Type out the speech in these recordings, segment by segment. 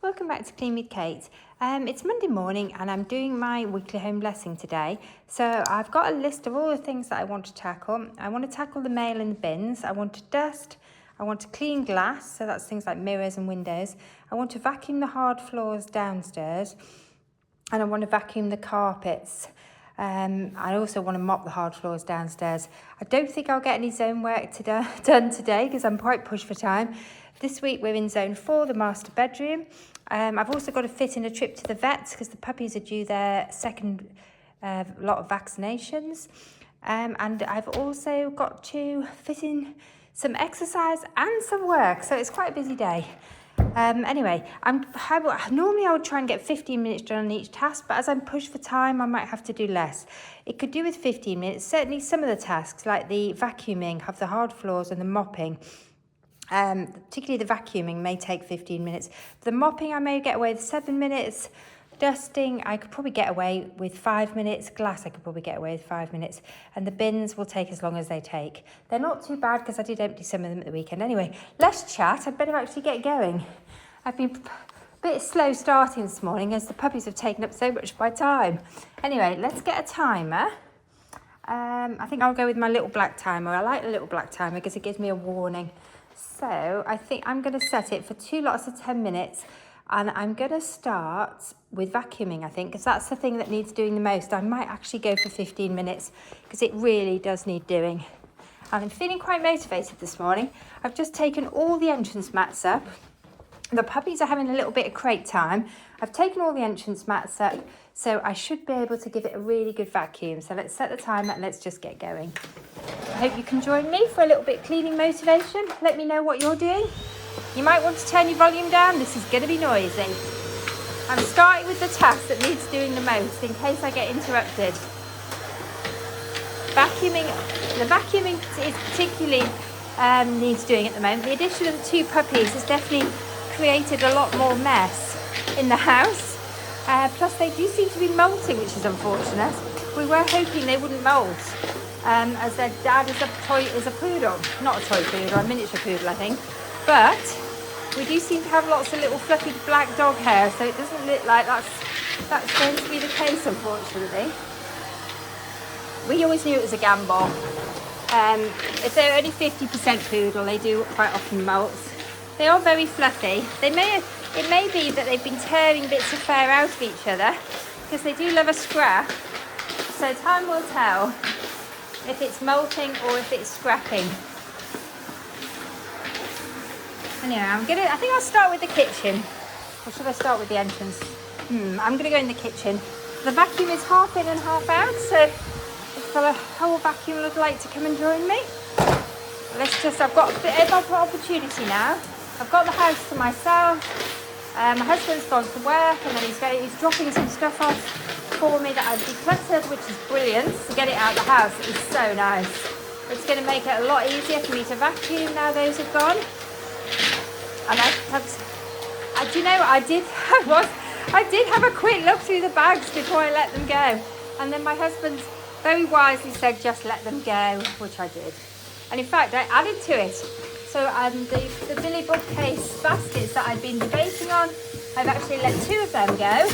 Welcome back to Clean with Kate. It's Monday morning and I'm doing my weekly home blessing today. So I've got a list of all the things that I want to tackle. I want to tackle the mail in the bins. I want to dust. I want to clean glass. So that's things like mirrors and windows. I want to vacuum the hard floors downstairs. And I want to vacuum the carpets. I also want to mop the hard floors downstairs. I don't think I'll get any zone work done today because I'm quite pushed for time. This week we're in zone 4, the master bedroom. I've also got to fit in a trip to the vets because the puppies are due their second lot of vaccinations. And I've also got to fit in some exercise and some work. So it's quite a busy day. Anyway, normally I would try and get 15 minutes done on each task, but as I'm pushed for time, I might have to do less. It could do with 15 minutes. Certainly some of the tasks, like the vacuuming, have the hard floors and the mopping. Particularly the vacuuming may take 15 minutes. The mopping, I may get away with 7 minutes. Dusting, I could probably get away with 5 minutes. Glass, I could probably get away with 5 minutes. And the bins will take as long as they take. They're not too bad because I did empty some of them at the weekend. Anyway, let's chat. I'd better actually get going. I've been a bit slow starting this morning as the puppies have taken up so much of my time. Anyway, let's get a timer. I think I'll go with my little black timer. I like the little black timer because it gives me a warning. So I think I'm going to set it for 2 lots of 10 minutes. And I'm going to start with vacuuming, I think, because that's the thing that needs doing the most. I might actually go for 15 minutes because it really does need doing. And I'm feeling quite motivated this morning. I've just taken all the entrance mats up. The puppies are having a little bit of crate time. I've taken all the entrance mats up, so I should be able to give it a really good vacuum. So let's set the timer and let's just get going. I hope you can join me for a little bit of cleaning motivation. Let me know what you're doing. You might want to turn your volume down. This is going to be noisy. I'm starting with the task that needs doing the most in case I get interrupted. Vacuuming. The vacuuming is particularly needs doing at the moment. The addition of the 2 puppies has definitely created a lot more mess in the house. Plus they do seem to be molting, which is unfortunate. We were hoping they wouldn't molt as their dad is a poodle. Not a toy poodle, a miniature poodle I think. But we do seem to have lots of little fluffy black dog hair, so it doesn't look like that's going to be the case, unfortunately. We always knew it was a gamble. If they're only 50% poodle, they do quite often molt. They are very fluffy. It may be that they've been tearing bits of fur out of each other because they do love a scrap. So time will tell if it's molting or if it's scrapping. Anyway, I think I'll start with the kitchen. Or should I start with the entrance? I'm going to go in the kitchen. The vacuum is half in and half out, so if a whole vacuum would like to come and join me. I've got a bit of opportunity now. I've got the house to myself. My husband's gone to work and then he's dropping some stuff off for me that I've decluttered, which is brilliant. To get it out of the house is so nice. It's going to make it a lot easier for me to vacuum now those have gone. And I did have a quick look through the bags before I let them go. And then my husband very wisely said, just let them go, which I did. And in fact, I added to it. So the Billy bookcase baskets that I've been debating on, I've actually let 2 of them go.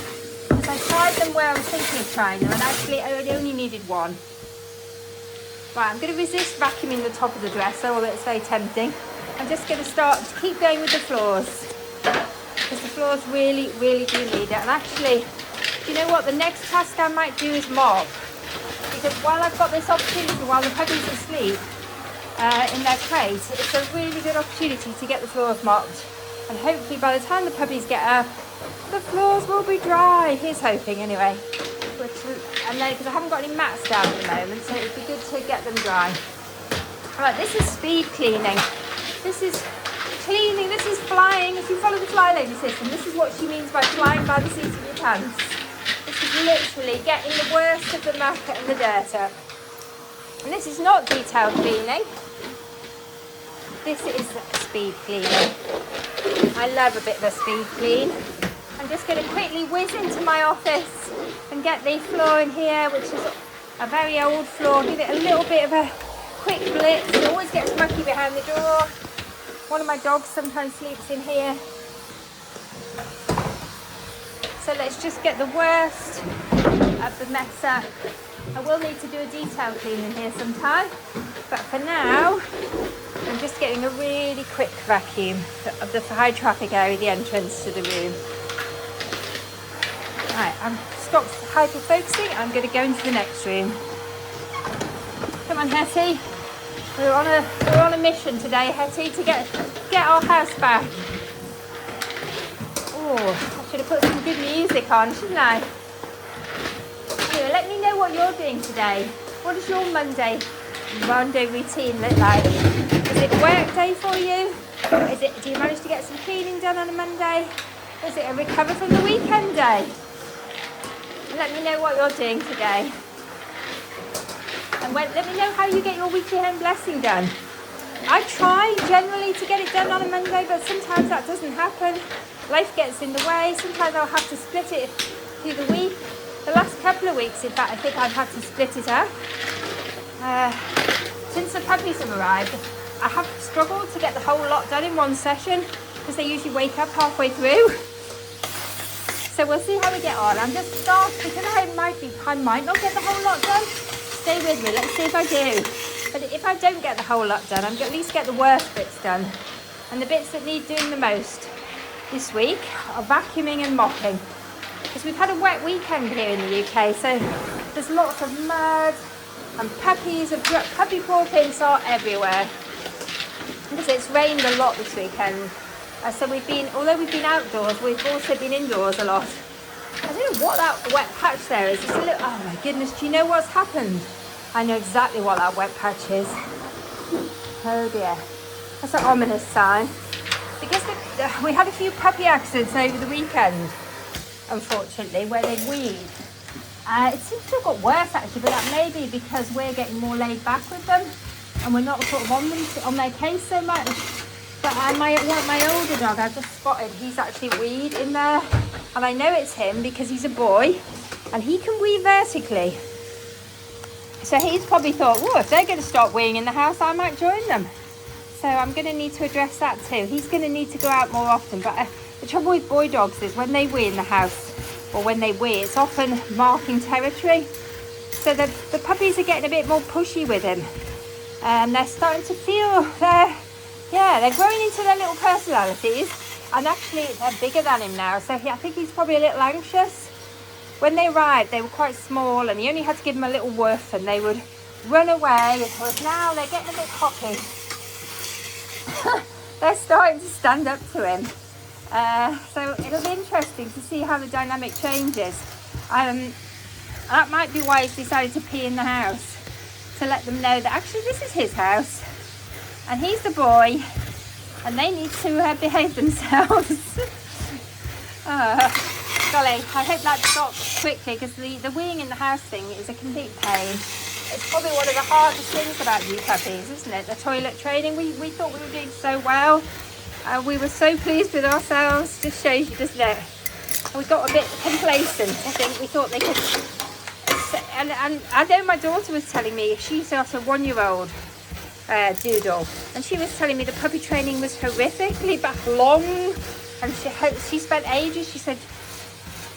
Because I tried them where I was thinking of trying them, and actually I only needed 1. Right, I'm going to resist vacuuming the top of the dresser, although it's very tempting. I'm just going to keep going with the floors. Because the floors really, really do need it. And actually, you know what? The next task I might do is mop. Because while I've got this opportunity, while the puppies are asleep in their crate, it's a really good opportunity to get the floors mopped. And hopefully by the time the puppies get up, the floors will be dry. Here's hoping anyway. And then, because I haven't got any mats down at the moment, so it would be good to get them dry. Right, this is speed cleaning. This is cleaning, this is flying. If you follow the FlyLady system, this is what she means by flying by the seat of your pants. This is literally getting the worst of the muck and the dirt up. And this is not detailed cleaning. This is speed cleaning. I love a bit of a speed clean. I'm just going to quickly whiz into my office and get the floor in here, which is a very old floor. Give it a little bit of a quick blitz. It always gets mucky behind the door. One of my dogs sometimes sleeps in here. So let's just get the worst of the mess up. I will need to do a detail clean in here sometime, but for now, I'm just getting a really quick vacuum of the high traffic area, the entrance to the room. Right, I'm stopped hyper-focusing. I'm going to go into the next room. Come on, Hetty. We're on a mission today, Hetty, to get our house back. Oh, I should have put some good music on, shouldn't I? Anyway, let me know what you're doing today. What does your Monday routine look like? Is it a work day for you? Do you manage to get some cleaning done on a Monday? Is it a recover from the weekend day? Let me know what you're doing today. And let me know how you get your weekly home blessing done. I try generally to get it done on a Monday, but sometimes that doesn't happen. Life gets in the way. Sometimes I'll have to split it through the week. The last couple of weeks, in fact, I think I've had to split it up. Since the puppies have arrived, I have struggled to get the whole lot done in one session because they usually wake up halfway through. So we'll see how we get on. I'm just starting because I might not get the whole lot done. Stay with me. Let's see if I do. But if I don't get the whole lot done, I'm going to at least get the worst bits done. And the bits that need doing the most this week are vacuuming and mopping. Because we've had a wet weekend here in the UK, so there's lots of mud and puppy paw prints are everywhere. Because it's rained a lot this weekend. So although we've been outdoors, we've also been indoors a lot. I don't know what that wet patch there is. It's a little, oh my goodness, do you know what's happened? I know exactly what that wet patch is. Oh dear. That's an ominous sign. Because we had a few puppy accidents over the weekend, unfortunately, where they weed. It seems to have got worse actually, but that may be because we're getting more laid back with them and we're not sort of on their case so much. But my older dog, I've just spotted, he's actually weed in there. And I know it's him because he's a boy and he can weed vertically. So he's probably thought, oh, if they're going to stop weeing in the house, I might join them. So I'm going to need to address that too. He's going to need to go out more often. But the trouble with boy dogs is when they wee in the house, or when they wee, it's often marking territory. So the puppies are getting a bit more pushy with him. They're starting to feel they're growing into their little personalities. And actually they're bigger than him now. So I think he's probably a little anxious. When they arrived, they were quite small and he only had to give them a little woof and they would run away. Whereas now they're getting a bit cocky. They're starting to stand up to him. So it'll be interesting to see how the dynamic changes. That might be why he's decided to pee in the house, to let them know that actually this is his house and he's the boy and they need to behave themselves. Golly, I hope that stops quickly because the weeing in the house thing is a complete pain. It's probably one of the hardest things about new puppies, isn't it? The toilet training. We thought we were doing so well. We were so pleased with ourselves. Just shows you, doesn't it? We got a bit complacent. I think we thought they could. And I know my daughter was telling me she's got a 1-year-old doodle, and she was telling me the puppy training was horrifically long, and she spent ages. She said,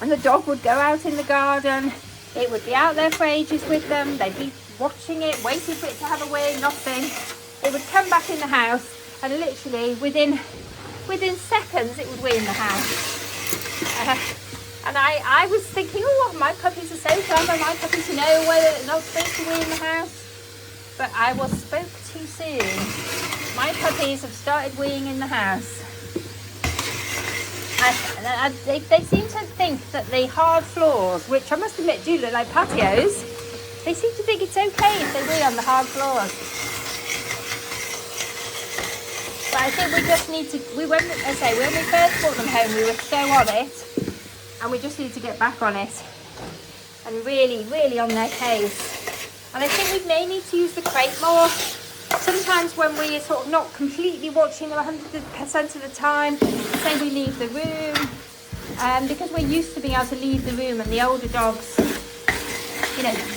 and the dog would go out in the garden. It would be out there for ages with them. They'd be watching it, waiting for it to have a wee, nothing. It would come back in the house and literally within seconds it would wee in the house. And I was thinking, oh, my puppies are so clever. My puppies know whether they're not supposed to wee in the house. But I spoke too soon. My puppies have started weeing in the house. They seem to think that the hard floors, which I must admit do look like patios, they seem to think it's okay if they wee on the hard floors. But I think we just need to, when we first brought them home, we were so on it, and we just need to get back on it, and really, really on their case. And I think we may need to use the crate more. Sometimes when we're sort of not completely watching them 100% of the time, say we leave the room, because we're used to being able to leave the room, and the older dogs,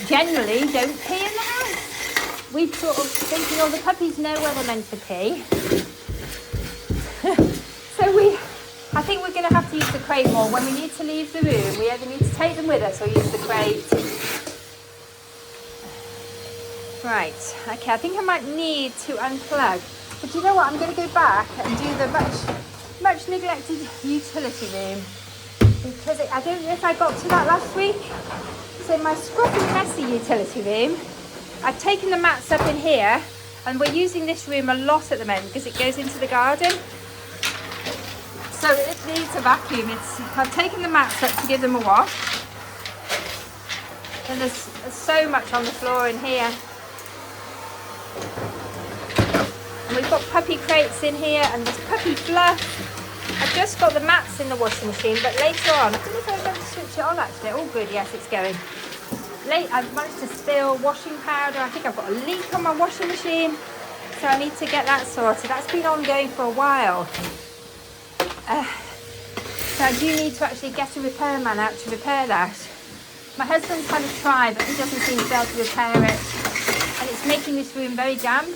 generally don't pee in the house. We sort of thinking, oh, the puppies know where they're meant to pee. So I think we're going to have to use the crate more. When we need to leave the room, we either need to take them with us or use the crate. Right, okay, I think I might need to unplug. But you know what, I'm going to go back and do the much neglected utility room. Because I don't know if I got to that last week. So my scruffy, messy utility room, I've taken the mats up in here, and we're using this room a lot at the moment because it goes into the garden. So it needs a vacuum. I've taken the mats up to give them a wash. And there's so much on the floor in here. And we've got puppy crates in here and there's puppy fluff. I've just got the mats in the washing machine, but later on, I don't know if I'm going to switch it on actually. Oh good, yes, it's going. I've managed to spill washing powder. I think I've got a leak on my washing machine. So I need to get that sorted. That's been ongoing for a while. So I do need to actually get a repairman out to repair that. My husband's had a try, but he doesn't seem to be able to repair it. And it's making this room very damp.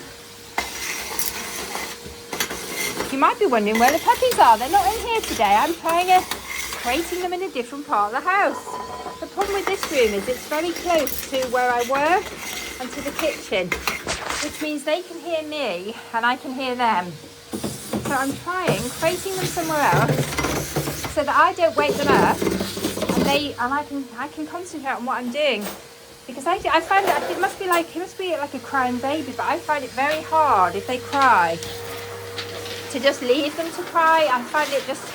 You might be wondering where the puppies are. They're not in here today. I'm creating them in a different part of the house. The problem with this room is it's very close to where I work and to the kitchen, which means they can hear me and I can hear them. So I'm creating them somewhere else so that I don't wake them up and I can concentrate on what I'm doing. Because I find that it must be like a crying baby, but I find it very hard if they cry to just leave them to cry. I find it just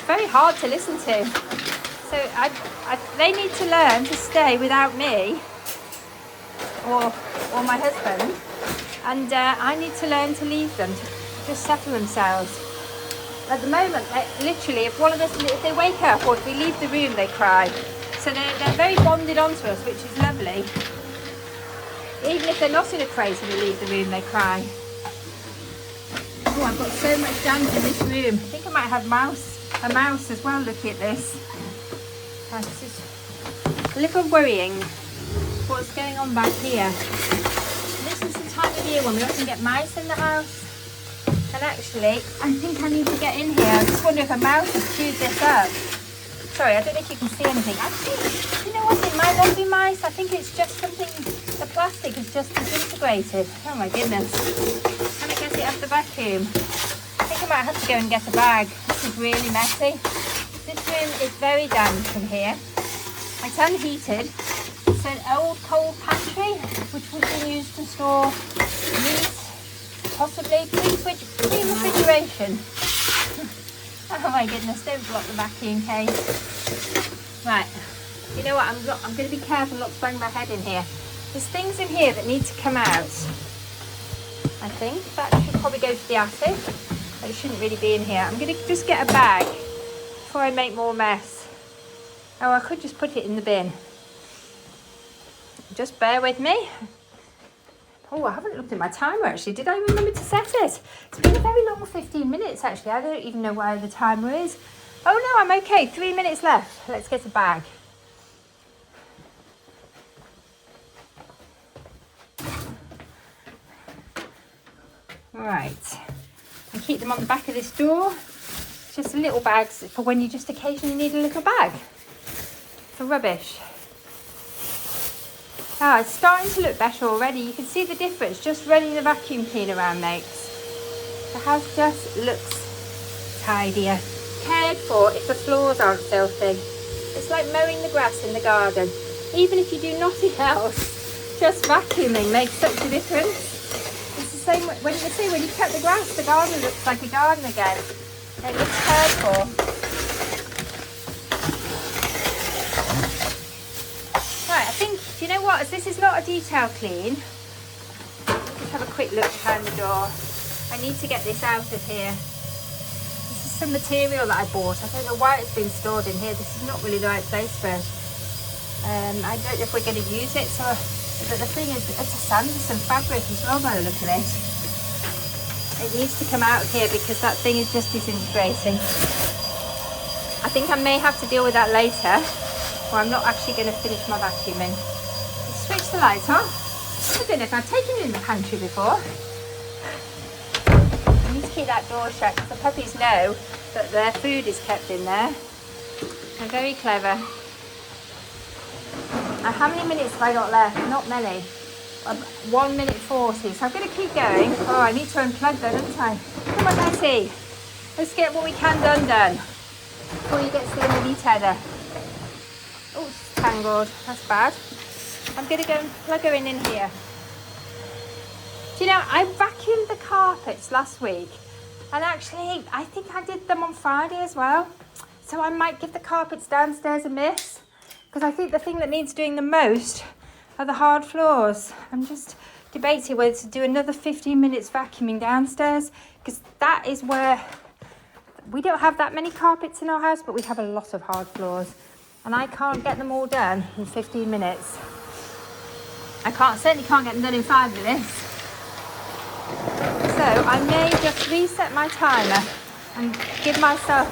very hard to listen to. So they need to learn to stay without me or my husband, and I need to learn to leave them to just settle themselves. At the moment, literally, if they wake up or if we leave the room, they cry. So they're very bonded onto us, which is lovely. Even if they're not in a crate and we leave the room, they cry. Oh, I've got so much damp in this room. I think I might have a mouse as well looking at this. This is a little worrying what's going on back here. This is the time of year when we often get mice in the house. And actually, I think I need to get in here. I just wonder if a mouse has chewed this up. Sorry, I don't know if you can see anything. Actually, you know what? It might not be mice. I think it's just something, the plastic is just disintegrated. Oh my goodness. Can I get it off the vacuum? I think I might have to go and get a bag. This is really messy. This room is very damp in here. It's unheated. It's an old coal pantry, which would be used to store meat, possibly pre-refrigeration. Oh my goodness, don't block the vacuum case. Right, you know what, I'm going to be careful not to bang my head in here. There's things in here that need to come out. I think that should probably go to the attic. It shouldn't really be in here. I'm going to just get a bag before I make more mess. Oh, I could just put it in the bin. Just bear with me. Oh, I haven't looked at my timer actually. Did I remember to set it? It's been a very long 15 minutes actually. I don't even know where the timer is. Oh no, I'm okay. 3 minutes left. Let's get a bag. Right. And keep them on the back of this door. Just little bags for when you just occasionally need a little bag for rubbish. Ah, it's starting to look better already. You can see the difference just running the vacuum cleaner around makes. The house just looks tidier. Cared for if the floors aren't filthy. It's like mowing the grass in the garden. Even if you do nothing else, just vacuuming makes such a difference. It's the same when they say when you cut the grass, the garden looks like a garden again. It looks cared for. Right, I think, do you know what, as this is not a detail clean, just have a quick look behind the door. I need to get this out of here. This is some material that I bought. I don't know why it's been stored in here. This is not really the right place for it. I don't know if we're going to use it, but the thing is, it's a Sanderson fabric as well by the look of it. It needs to come out of here because that thing is just disintegrating. I think I may have to deal with that later. Or I'm not actually going to finish my vacuuming. Let's switch the light on. I don't know if I've taken it in the pantry before. I need to keep that door shut because the puppies know that their food is kept in there. They're very clever. Now, how many minutes have I got left? Not many. 1 minute 40. So I'm going to keep going. Oh, I need to unplug though, don't I? Come on, Betty. Let's get what we can done before you get to the end of each other. Oh, it's tangled. That's bad. I'm going to go and plug her in here. Do you know, I vacuumed the carpets last week. And actually, I think I did them on Friday as well. So I might give the carpets downstairs a miss. Because I think the thing that needs doing the most are the hard floors. I'm just debating whether to do another 15 minutes vacuuming downstairs. Because that is where... We don't have that many carpets in our house, but we have a lot of hard floors. And I can't get them all done in 15 minutes. Certainly can't get them done in 5 minutes. So I may just reset my timer and give myself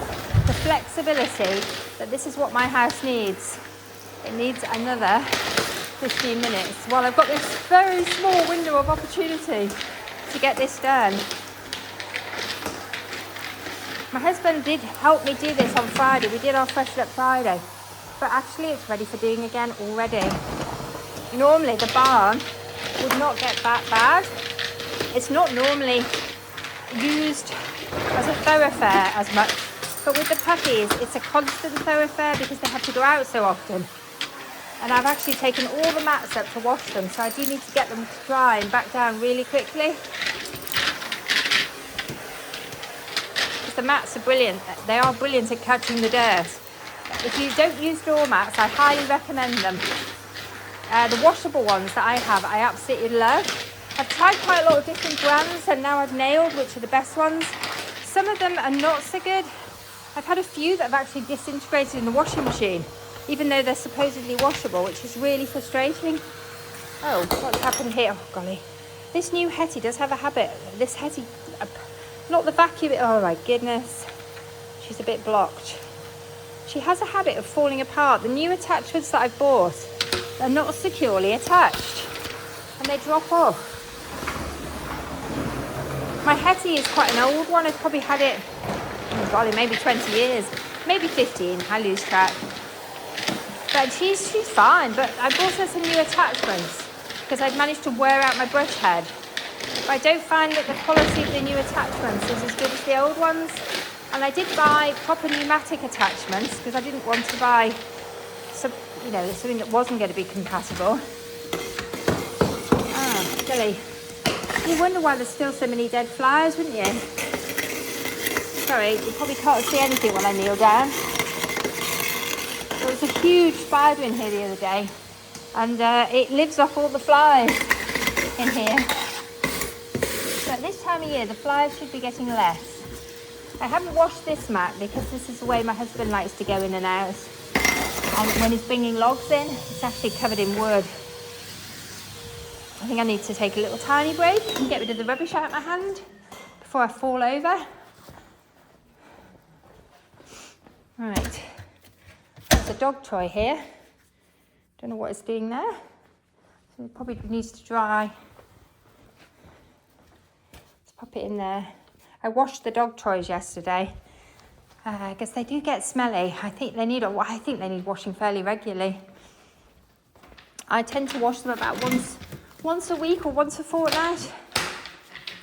the flexibility that this is what my house needs. It needs another 15 minutes while I've got this very small window of opportunity to get this done. My husband did help me do this on Friday. We did our Freshen Up Friday, but actually it's ready for doing again already. Normally the barn would not get that bad. It's not normally used as a thoroughfare as much, but with the puppies it's a constant thoroughfare because they have to go out so often. And I've actually taken all the mats up to wash them, so I do need to get them to dry and back down really quickly. Because the mats are brilliant. They are brilliant at catching the dirt. If you don't use doormats, I highly recommend them. The washable ones that I have, I absolutely love. I've tried quite a lot of different brands and now I've nailed which are the best ones. Some of them are not so good. I've had a few that have actually disintegrated in the washing machine, even though they're supposedly washable, which is really frustrating. Oh, what's happened here? Oh, golly. This new Hetty does have a habit. This Hetty, not the vacuum, oh my goodness. She's a bit blocked. She has a habit of falling apart. The new attachments that I've bought, they're not securely attached and they drop off. My Hetty is quite an old one. I've probably had it, oh golly, maybe 20 years, maybe 15, I lose track. But she's fine, but I bought her some new attachments because I'd managed to wear out my brush head. But I don't find that the quality of the new attachments is as good as the old ones. And I did buy proper pneumatic attachments because I didn't want to buy something that wasn't going to be compatible. Ah, silly. You wonder why there's still so many dead flies, wouldn't you? Sorry, you probably can't see anything when I kneel down. There was a huge spider in here the other day, and it lives off all the flies in here. But this time of year, the flies should be getting less. I haven't washed this mat because this is the way my husband likes to go in and out. And when he's bringing logs in, it's actually covered in wood. I think I need to take a little tiny break and get rid of the rubbish out of my hand before I fall over. Right. There's a dog toy here. Don't know what it's doing there. So it probably needs to dry. Let's pop it in there. I washed the dog toys yesterday because they do get smelly. I think they need washing fairly regularly. I tend to wash them about once a week or once a fortnight.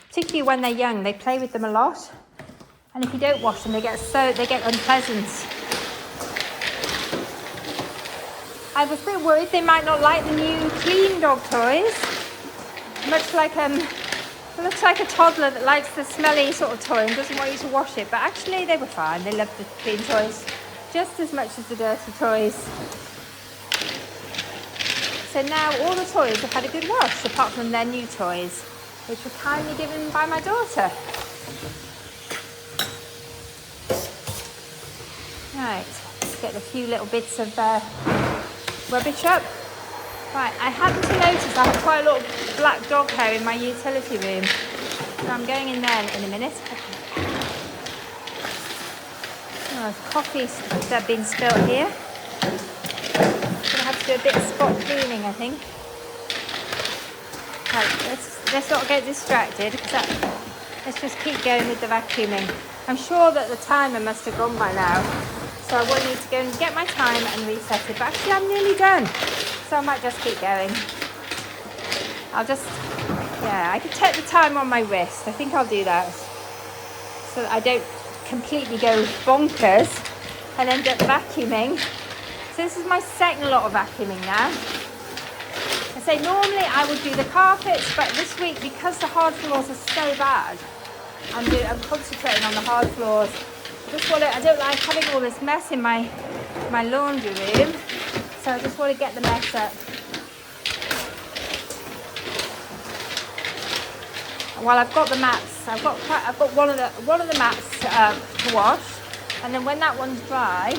Particularly when they're young, they play with them a lot. And if you don't wash them, they get unpleasant. I was a bit worried they might not like the new clean dog toys. Much like it looks like a toddler that likes the smelly sort of toy and doesn't want you to wash it. But actually they were fine. They loved the clean toys just as much as the dirty toys. So now all the toys have had a good wash, apart from their new toys, which were kindly given by my daughter. Right, let's get a few little bits of rubbish up. Right, I happen to notice I have quite a lot of black dog hair in my utility room. So I'm going in there in a minute. Oh, coffee's been spilled here. Gonna have to do a bit of spot cleaning, I think. Right, let's not get distracted because let's just keep going with the vacuuming. I'm sure that the timer must have gone by now. So I will need to go and get my time and reset it. But actually I'm nearly done. So I might just keep going. I could take the time on my wrist. I think I'll do that. So that I don't completely go bonkers and end up vacuuming. So this is my second lot of vacuuming now. I say normally I would do the carpets, but this week because the hard floors are so bad, I'm concentrating on the hard floors. I don't like having all this mess in my laundry room, so I just want to get the mess up. Well, I've got the mats. I've got one of the mats to wash, and then when that one's dry,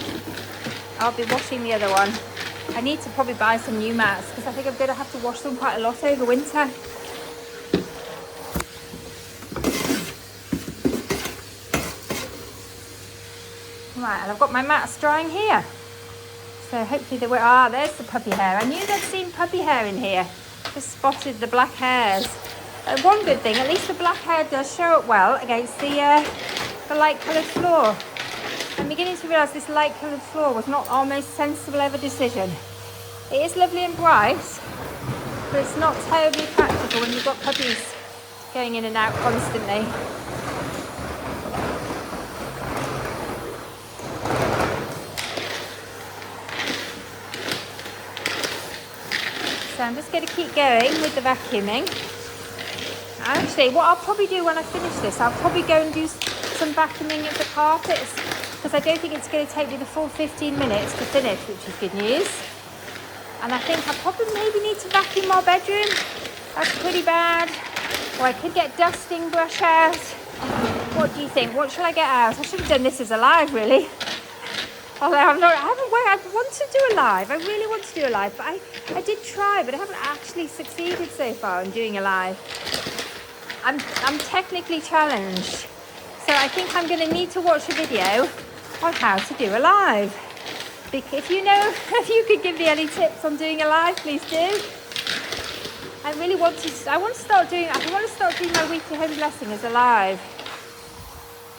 I'll be washing the other one. I need to probably buy some new mats because I think I'm going to have to wash them quite a lot over winter. Right, and I've got my mats drying here. So hopefully they will. There's the puppy hair. I knew they'd seen puppy hair in here. Just spotted the black hairs. One good thing, at least the black hair does show up well against the light coloured floor. I'm beginning to realise this light coloured floor was not our most sensible ever decision. It is lovely and bright, but it's not terribly practical when you've got puppies going in and out constantly. So I'm just going to keep going with the vacuuming. Actually, what I'll probably do when I finish this, I'll probably go and do some vacuuming of the carpets, because I don't think it's going to take me the full 15 minutes to finish, which is good news. And I think I probably maybe need to vacuum our bedroom. That's pretty bad. Or I could get dusting brush out. What do you think? What shall I get out? I should have done this as a live, really. Although I want to do a live. I really want to do a live, but I did try, but I haven't actually succeeded so far in doing a live. I'm technically challenged, so I think I'm going to need to watch a video on how to do a live. If you could give me any tips on doing a live, please do. I want to start doing my weekly home blessing as a live,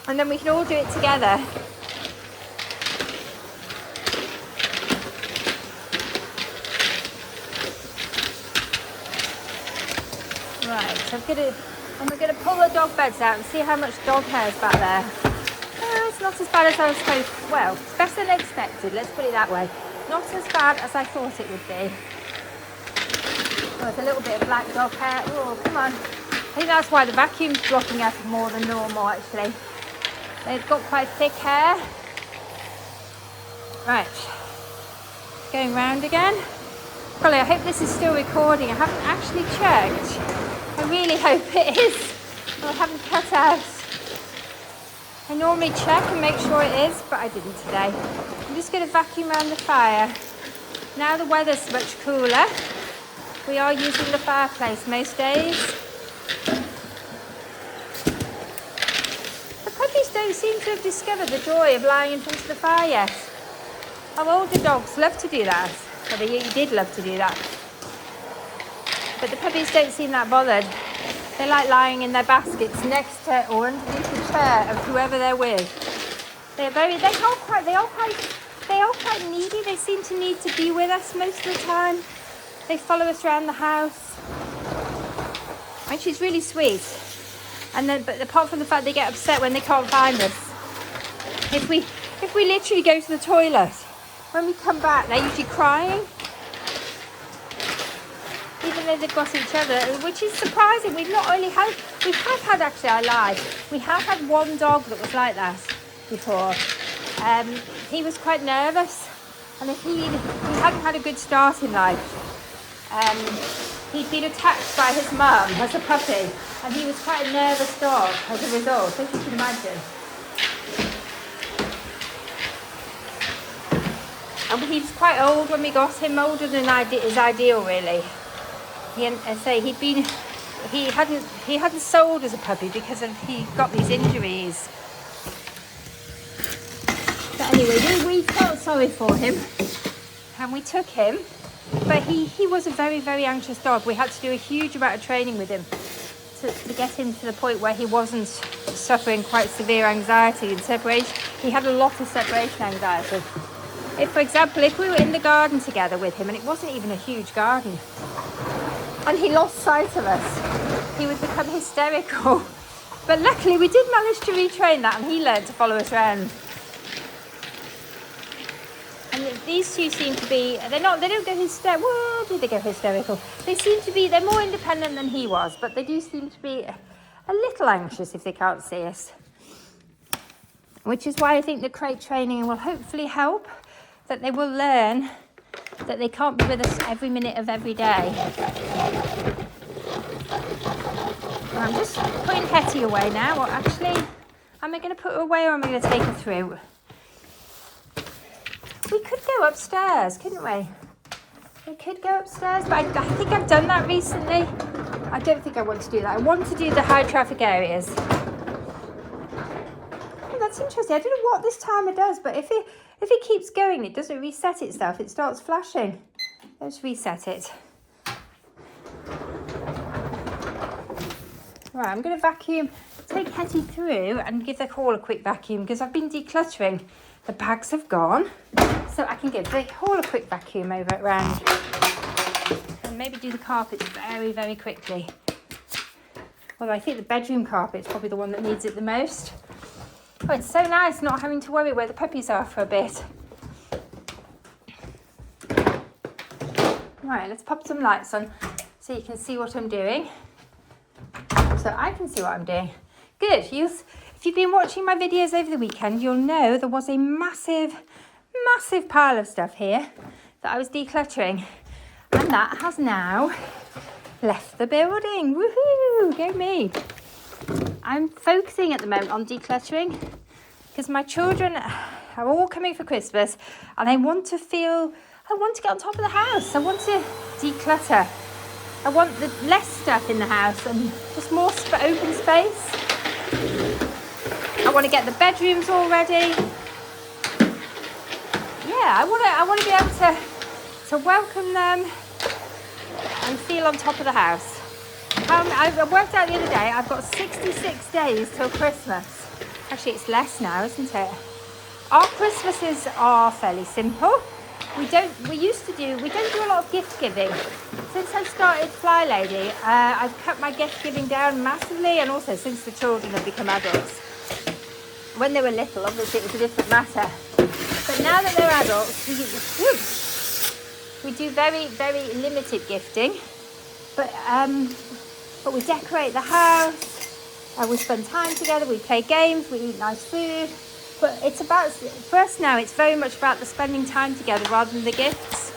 and then we can all do it together. Right, we're going to pull the dog beds out and see how much dog hair is back there. It's not as bad as I was hoping. Well, it's better than expected, let's put it that way. Not as bad as I thought it would be. Oh, there's a little bit of black dog hair. Oh, come on. I think that's why the vacuum's dropping out more than normal, actually. They've got quite thick hair. Right. Going round again. Golly, I hope this is still recording. I haven't actually checked. I really hope it is. I haven't cut out. I normally check and make sure it is, but I didn't today. I'm just going to vacuum around the fire. Now the weather's much cooler. We are using the fireplace most days. The puppies don't seem to have discovered the joy of lying in front of the fire yet. Our older dogs love to do that. Well, they did love to do that. But the puppies don't seem that bothered. They like lying in their baskets next to or underneath the chair of whoever they're with. They are quite needy. They seem to need to be with us most of the time. They follow us around the house, which is really sweet. But apart from the fact they get upset when they can't find us. If we literally go to the toilet, when we come back, they're usually crying. Even though they've got each other, which is surprising. We have had actually, I lied. We have had one dog that was like that before. He was quite nervous, and if he hadn't had a good start in life, he'd been attacked by his mum as a puppy, and he was quite a nervous dog as a result, as you can imagine. And he was quite old when we got him, older than his ideal, really. He hadn't sold as a puppy because he got these injuries. But anyway, we felt sorry for him and we took him. But he was a very, very anxious dog. We had to do a huge amount of training with him to get him to the point where he wasn't suffering quite severe anxiety and separation. He had a lot of separation anxiety. If, for example, if we were in the garden together with him, and it wasn't even a huge garden, and he lost sight of us, he would become hysterical. But luckily we did manage to retrain that, and he learned to follow us around. And these two seem to be, they don't go hysterical. Well, did they go hysterical? They seem to be, they're more independent than he was, but they do seem to be a little anxious if they can't see us. Which is why I think the crate training will hopefully help, that they will learn that they can't be with us every minute of every day. And I'm just putting Hetty away now. Well, actually, am I going to put her away or am I going to take her through? We could go upstairs, couldn't we? We could go upstairs, but I think I've done that recently. I don't think I want to do that. I want to do the high traffic areas. Oh, that's interesting. I don't know what this timer does, but if it keeps going, it doesn't reset itself. It starts flashing. Let's reset it. Right, I'm going to vacuum, take Hetty through and give the hall a quick vacuum because I've been decluttering. The bags have gone, so I can give the hall a quick vacuum over around and maybe do the carpets very, very quickly. Although I think the bedroom carpet is probably the one that needs it the most. Oh, it's so nice not having to worry where the puppies are for a bit. Right, let's pop some lights on so you can see what I'm doing. So I can see what I'm doing. Good. If you've been watching my videos over the weekend, you'll know there was a massive pile of stuff here that I was decluttering. And that has now left the building. Woohoo! Go me. I'm focusing at the moment on decluttering because my children are all coming for Christmas and I want to get on top of the house. I want to declutter. I want the less stuff in the house and just more open space. I want to get the bedrooms all ready. Yeah, I want to be able to welcome them and feel on top of the house. I worked out the other day, I've got 66 days till Christmas. Actually, it's less now, isn't it? Our Christmases are fairly simple. We don't do a lot of gift giving. Since I started FlyLady, I've cut my gift giving down massively, and also since the children have become adults. When they were little, obviously it was a different matter. But now that they're adults, we do very, very limited gifting. But we decorate the house, we spend time together, we play games, we eat nice food. But for us now, it's very much about the spending time together rather than the gifts.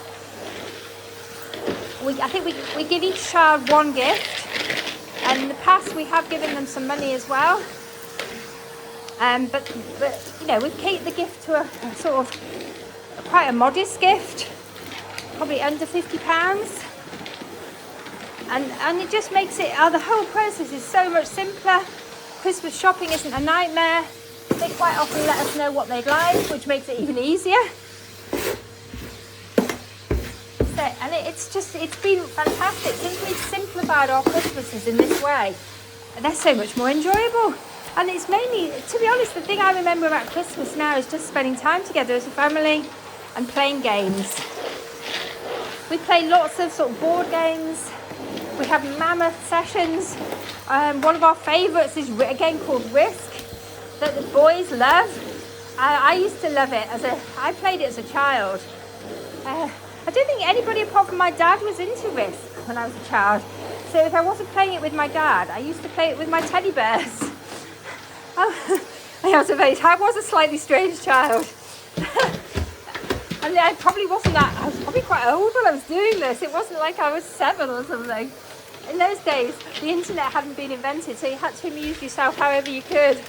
I think we give each child one gift, and in the past we have given them some money as well. But you know, we've kept the gift to a sort of quite a modest gift, probably under £50, and it just makes it. The whole process is so much simpler. Christmas shopping isn't a nightmare. They quite often let us know what they'd like, which makes it even easier. And it's been fantastic since we've simplified our Christmases in this way. They're so much more enjoyable. And it's mainly, to be honest, the thing I remember about Christmas now is just spending time together as a family and playing games. We play lots of sort of board games. We have mammoth sessions. One of our favourites is a game called Risk that the boys love. I used to love it I played it as a child. I don't think anybody apart from my dad was into Risk when I was a child. So if I wasn't playing it with my dad, I used to play it with my teddy bears. I was a slightly strange child. And I was probably quite old when I was doing this. It wasn't like I was 7 or something. In those days, the internet hadn't been invented, so you had to amuse yourself however you could.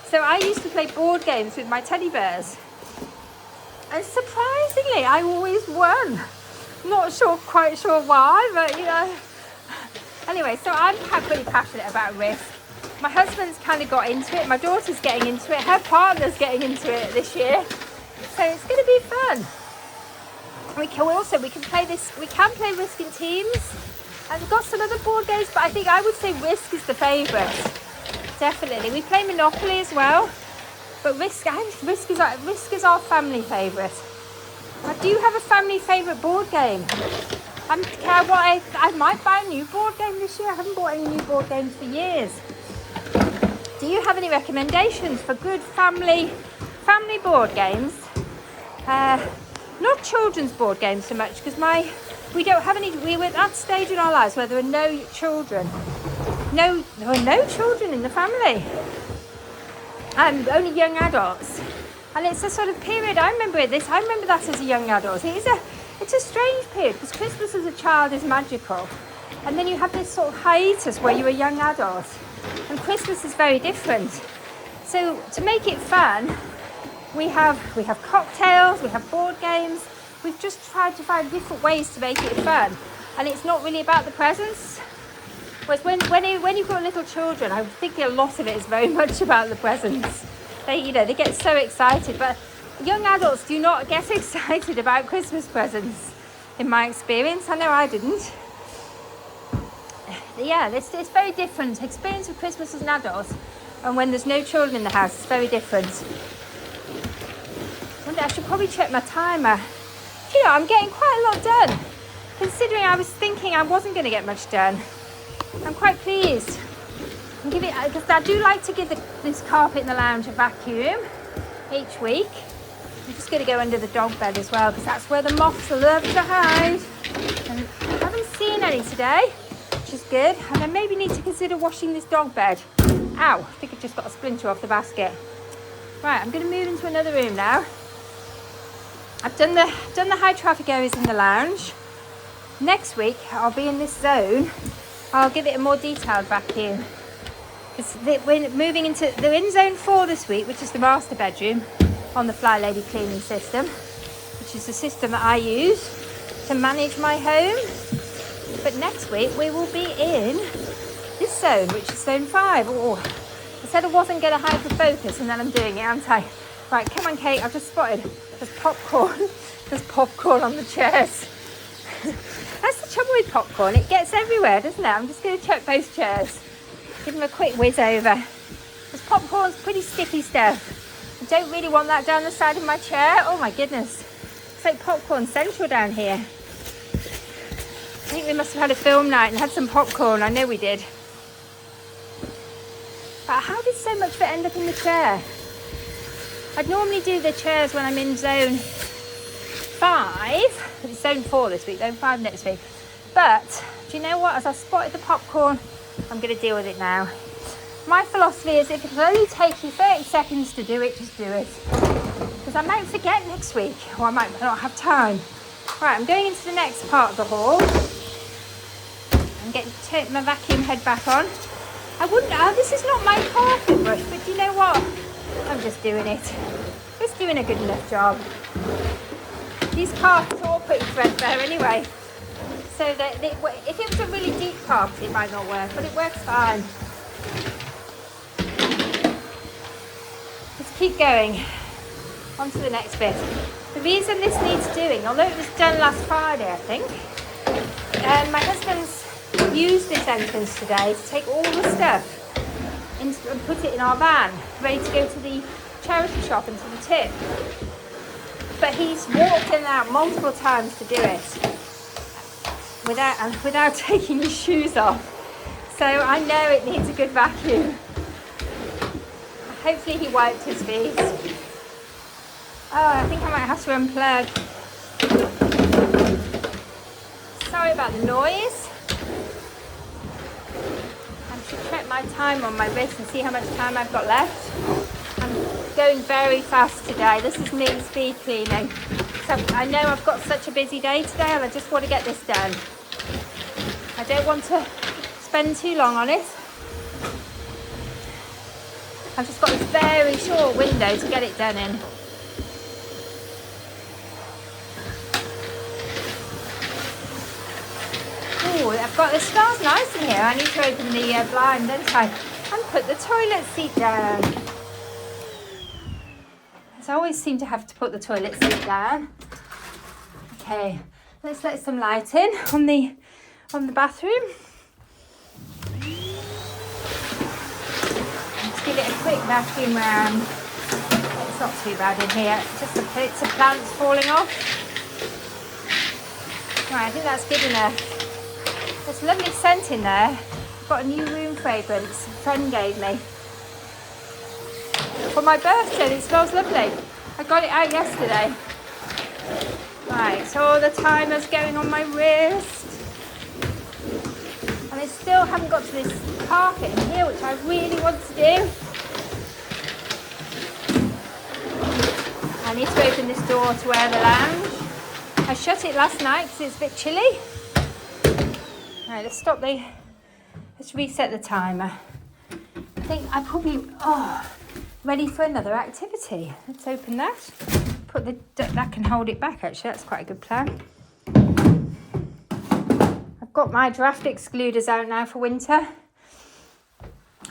So I used to play board games with my teddy bears. And surprisingly, I always won. Not quite sure why, but you know. Anyway, so I'm pretty passionate about Risk. My husband's kind of got into it. My daughter's getting into it. Her partner's getting into it this year. So it's going to be fun. We can play Risk in teams. I've got some other board games, but I think I would say Risk is the favourite. Definitely. We play Monopoly as well, but Risk is our family favourite. I do have a family favourite board game. I might buy a new board game this year. I haven't bought any new board games for years. Do you have any recommendations for good family board games? Not children's board games so much, because we don't have any. We're at that stage in our lives where there are no children. There are no children in the family, and only young adults. And it's a sort of period. I remember that as a young adult. It's a strange period, because Christmas as a child is magical, and then you have this sort of hiatus where you're a young adult, and Christmas is very different. So to make it fun, we have cocktails, we have board games. We've just tried to find different ways to make it fun, and it's not really about the presents. Whereas when you've got little children, I think a lot of it is very much about the presents. They get so excited, but young adults do not get excited about Christmas presents, in my experience. I know I didn't. Yeah, it's very different. Experience of Christmas as an adult, and when there's no children in the house, it's very different. I should probably check my timer. I'm getting quite a lot done, considering I was thinking I wasn't going to get much done. I'm quite pleased. Because I do like to give this carpet in the lounge a vacuum each week. I'm just going to go under the dog bed as well, because that's where the moths love to hide. And I haven't seen any today, which is good. And I maybe need to consider washing this dog bed. Ow, I think I've just got a splinter off the basket. Right, I'm going to move into another room now. I've done the high traffic areas in the lounge. Next week, I'll be in this zone. I'll give it a more detailed vacuum. Because we're moving into, they're in zone 4 this week, which is the master bedroom on the FlyLady cleaning system, which is the system that I use to manage my home. But next week we will be in this zone, which is zone 5. Oh, I said I wasn't going to hide the focus, and then I'm doing it, aren't I? Right, come on, Kate, I've just spotted there's popcorn. There's popcorn on the chairs. That's the trouble with popcorn, it gets everywhere, doesn't it? I'm just going to check both chairs. Give them a quick whiz over. This popcorn's pretty sticky stuff. I don't really want that down the side of my chair. Oh my goodness. It's like popcorn central down here. I think we must have had a film night and had some popcorn. I know we did. But how did so much of it end up in the chair? I'd normally do the chairs when I'm in zone 5. But it's zone 4 this week, zone 5 next week. But do you know what? As I spotted the popcorn, I'm going to deal with it now. My philosophy is, if it only takes you 30 seconds to do it, just do it. Because I might forget next week, or I might not have time. Right, I'm going into the next part of the hall. I'm getting to take my vacuum head back on. This is not my carpet brush, but you know what? I'm just doing it. Just doing a good enough job. These carpets are all pretty threadbare anyway. So that if it was a really deep carpet, it might not work, but it works fine. Let's keep going. On to the next bit. The reason this needs doing, although it was done last Friday, I think, my husband's used this entrance today to take all the stuff and put it in our van, ready to go to the charity shop and to the tip. But he's walked in and out multiple times to do it without taking his shoes off. So I know it needs a good vacuum. Hopefully he wiped his feet. Oh, I think I might have to unplug. Sorry about the noise. I should check my time on my wrist and see how much time I've got left. I'm going very fast today. This is me speed cleaning. So I know I've got such a busy day today, and I just want to get this done. I don't want to spend too long on it. I've just got this very short window to get it done in. Oh, it smells nice in here. I need to open the blind, don't I? And put the toilet seat down. So I always seem to have to put the toilet seat down. Okay, let's let some light in on on the bathroom. Just give it a quick vacuum round. It's not too bad in here, just the bits of plants falling off. Right, I think that's good enough. There's a lovely scent in there. I've got a new room fragrance a friend gave me for my birthday. It smells lovely. I got it out yesterday. Right, so the timer's going on my wrist. And I still haven't got to this carpet in here, which I really want to do. I need to open this door to air the lounge. I shut it last night because it's a bit chilly. Right, let's reset the timer. I think I'm probably ready for another activity. Let's open that. That can hold it back actually, that's quite a good plan. I've got my draft excluders out now for winter.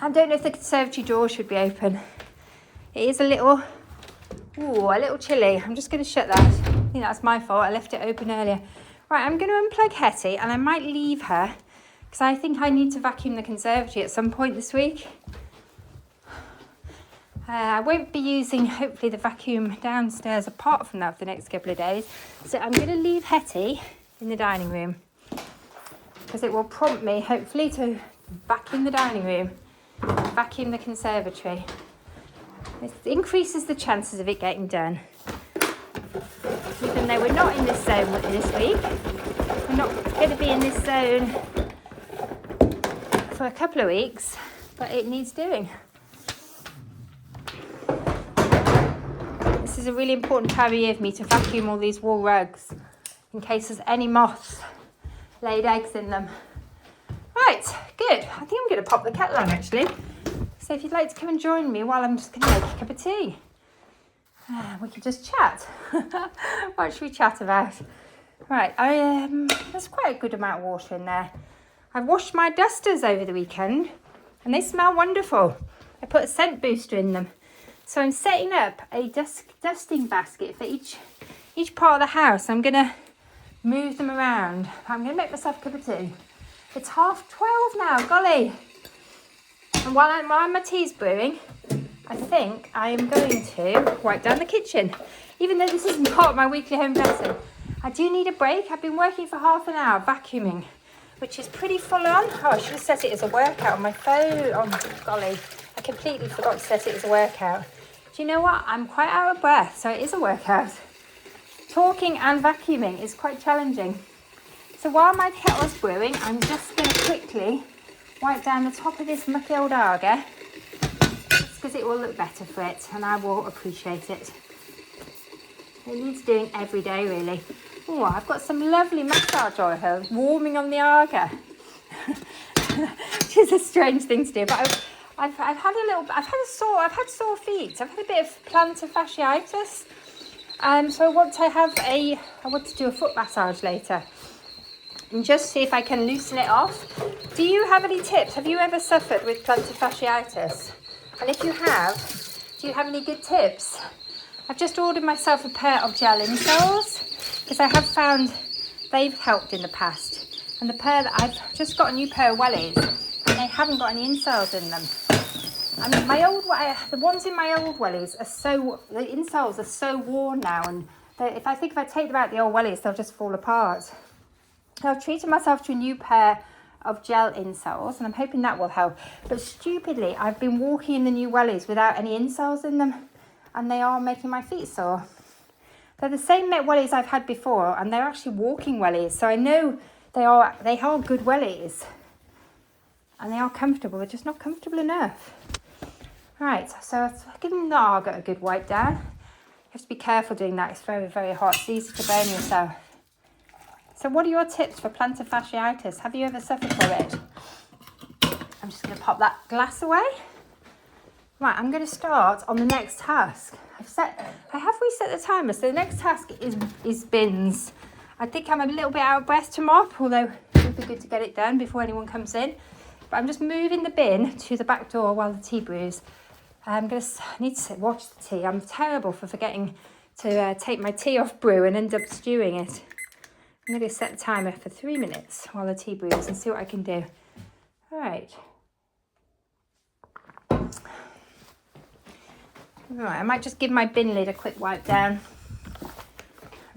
I don't know if the conservatory door should be open. It is a little chilly. I'm just going to shut that. I think that's my fault. I left it open earlier. Right, I'm going to unplug Hetty and I might leave her because I think I need to vacuum the conservatory at some point this week. I won't be using, hopefully, the vacuum downstairs apart from that for the next couple of days. So I'm going to leave Hetty in the dining room because it will prompt me, hopefully, to vacuum the dining room, vacuum the conservatory. It increases the chances of it getting done. Even though we're not in this zone this week, we're not going to be in this zone for a couple of weeks, but it needs doing. This is a really important time of year for me to vacuum all these wool rugs in case there's any moths laid eggs in them. Right, good. I think I'm going to pop the kettle on actually. So if you'd like to come and join me while I'm just going to make a cup of tea. We could just chat. What should we chat about? Right, there's quite a good amount of water in there. I washed my dusters over the weekend and they smell wonderful. I put a scent booster in them. So I'm setting up a dusting basket for each part of the house. I'm going to move them around. I'm going to make myself a cup of tea. It's 12:30 now, golly. And while my tea's brewing, I think I am going to wipe down the kitchen. Even though this isn't part of my weekly home lesson, I do need a break. I've been working for half an hour vacuuming, which is pretty full on. Oh, I should have set it as a workout on my phone. Oh, golly. I completely forgot to set it as a workout. Do you know what? I'm quite out of breath, so it is a workout. Talking and vacuuming is quite challenging. So while my kettle's brewing, I'm just going to quickly wipe down the top of this mucky old Arga, just because it will look better for it, and I will appreciate it. It needs doing every day, really. Oh, I've got some lovely massage oil warming on the Arga, which is a strange thing to do, but I've had sore feet. I've had a bit of plantar fasciitis. So I want to do a foot massage later and just see if I can loosen it off. Do you have any tips? Have you ever suffered with plantar fasciitis? And if you have, do you have any good tips? I've just ordered myself a pair of gel insoles because I have found they've helped in the past. And the pair that I've just got a new pair of wellies and they haven't got any insoles in them. I mean, the ones in my old wellies the insoles are so worn now, and if I take them out the old wellies, they'll just fall apart. So I've treated myself to a new pair of gel insoles, and I'm hoping that will help. But stupidly, I've been walking in the new wellies without any insoles in them, and they are making my feet sore. They're the same wellies I've had before, and they're actually walking wellies, so I know they are good wellies, and they are comfortable. They're just not comfortable enough. Right, so I've given the Arga a good wipe down. You have to be careful doing that. It's very, very hot. It's easy to burn yourself. So what are your tips for plantar fasciitis? Have you ever suffered from it? I'm just going to pop that glass away. Right, I'm going to start on the next task. I have reset the timer, so the next task is bins. I think I'm a little bit out of breath to mop, although it would be good to get it done before anyone comes in. But I'm just moving the bin to the back door while the tea brews. I need to watch the tea. I'm terrible for forgetting to take my tea off brew and end up stewing it. I'm going to set the timer for 3 minutes while the tea brews and see what I can do. All right. Right, I might just give my bin lid a quick wipe down.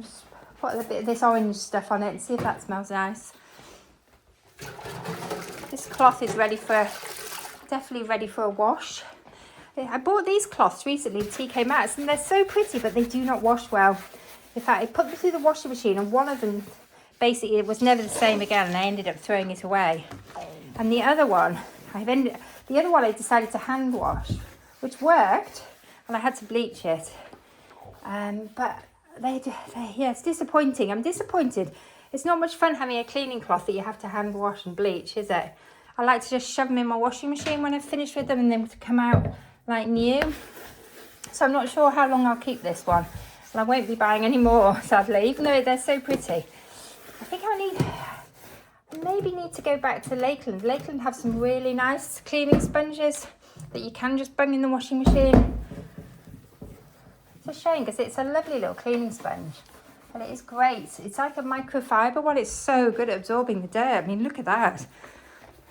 Just put a bit of this orange stuff on it and see if that smells nice. This cloth is definitely ready for a wash. I bought these cloths recently, TK Maxx, and they're so pretty, but they do not wash well. In fact, I put them through the washing machine, and one of them, basically, it was never the same again, and I ended up throwing it away. And the other one, I decided to hand wash, which worked, and I had to bleach it. But yeah, it's disappointing. I'm disappointed. It's not much fun having a cleaning cloth that you have to hand wash and bleach, is it? I like to just shove them in my washing machine when I've finished with them, and then to come out like new. So I'm not sure how long I'll keep this one. And I won't be buying any more, sadly, even though they're so pretty. I think I maybe need to go back to Lakeland. Lakeland have some really nice cleaning sponges that you can just bung in the washing machine. It's a shame because it's a lovely little cleaning sponge. And it is great. It's like a microfiber one. It's so good at absorbing the dirt. I mean, look at that.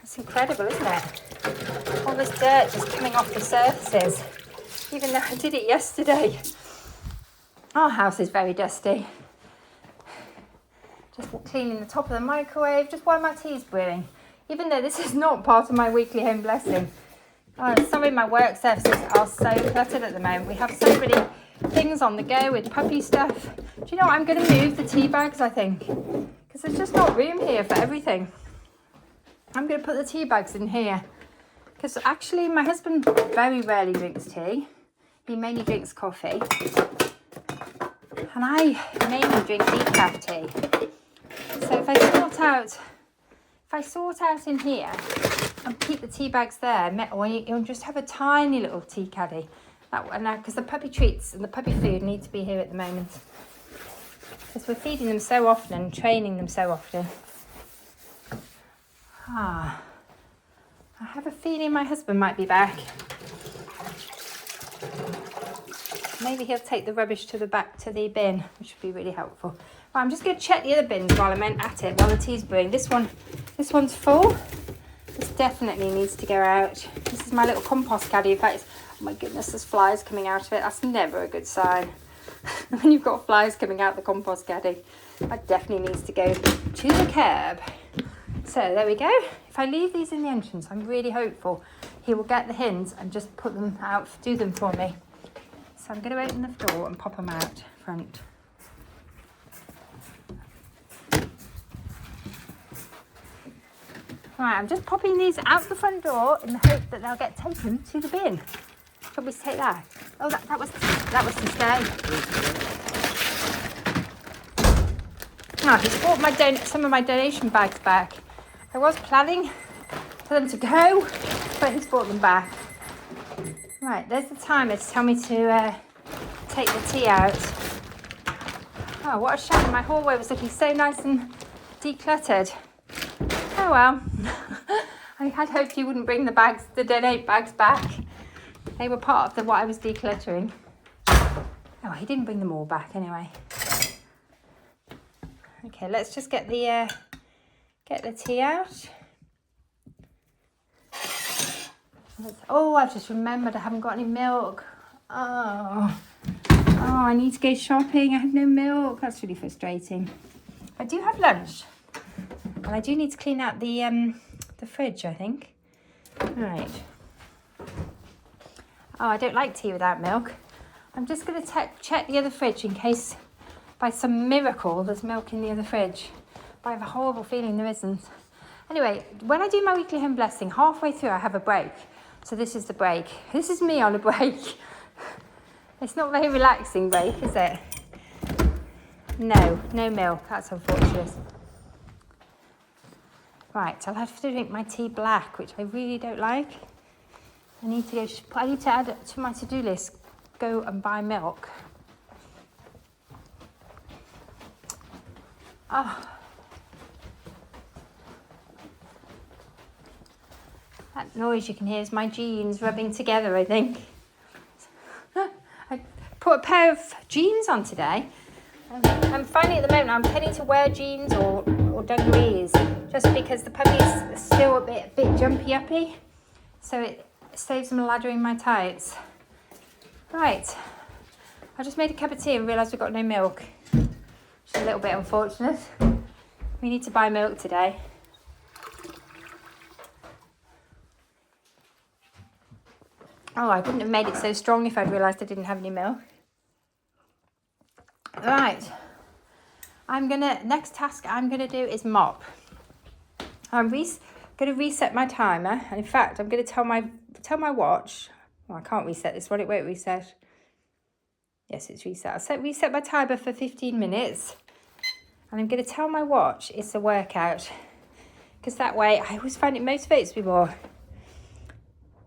It's incredible, isn't it? All this dirt just coming off the surfaces. Even though I did it yesterday. Our house is very dusty. Just cleaning the top of the microwave, just while my tea's brewing. Even though this is not part of my weekly home blessing. Oh, sorry, my work surfaces are so cluttered at the moment. We have so many things on the go with puppy stuff. Do you know what? I'm going to move the tea bags, I think. Because there's just not room here for everything. I'm going to put the tea bags in here. Because actually my husband very rarely drinks tea. He mainly drinks coffee. And I mainly drink decaf tea. So if I sort out in here and keep the tea bags there, you'll just have a tiny little tea caddy. Because the puppy treats and the puppy food need to be here at the moment. Because we're feeding them so often and training them so often. I have a feeling my husband might be back. Maybe he'll take the rubbish to the bin, which would be really helpful. Right, I'm just going to check the other bins while I'm at it, while the tea's brewing. This one's full. This definitely needs to go out. This is my little compost caddy. In fact, oh my goodness, there's flies coming out of it. That's never a good sign. When you've got flies coming out the compost caddy, that definitely needs to go to the curb. So there we go. If I leave these in the entrance, I'm really hopeful he will get the hint and just put them out, do them for me. So I'm going to open the door and pop them out front. Right, I'm just popping these out the front door in the hope that they'll get taken to the bin. Shall we take that? Oh, that was to stay. Oh, he's brought some of my donation bags back. I was planning for them to go, but he's brought them back. Right, there's the timer to tell me to take the tea out. Oh, what a shame. My hallway was looking so nice and decluttered. Oh well. I had hoped he wouldn't bring the donate bags back. They were part of what I was decluttering. Oh, he didn't bring them all back anyway. Okay, let's just get the tea out. Oh, I've just remembered I haven't got any milk. Oh, I need to go shopping. I have no milk. That's really frustrating. I do have lunch. And I do need to clean out the fridge, I think. Right. Oh, I don't like tea without milk. I'm just going to check the other fridge in case by some miracle there's milk in the other fridge. But I have a horrible feeling there isn't. Anyway, when I do my weekly home blessing, halfway through I have a break. So this is the break. This is me on a break. It's not a very relaxing break, is it? No milk. That's unfortunate. Right, I'll have to drink my tea black, which I really don't like. I need to add it to my to-do list. Go and buy milk. Oh. That noise you can hear is my jeans rubbing together, I think. I put a pair of jeans on today. I'm finding at the moment I'm tending to wear jeans or dungarees just because the puppy's still a bit jumpy-uppy. So it saves them lathering my tights. Right, I just made a cup of tea and realised we've got no milk. Which is a little bit unfortunate. We need to buy milk today. Oh, I wouldn't have made it so strong if I'd realised I didn't have any milk. Right, next task I'm gonna do is mop. I'm gonna reset my timer, and in fact, I'm gonna tell my watch. Well, I can't reset this one, it won't reset. Yes, it's reset. I'll reset my timer for 15 minutes, and I'm gonna tell my watch it's a workout, because that way I always find it motivates me more.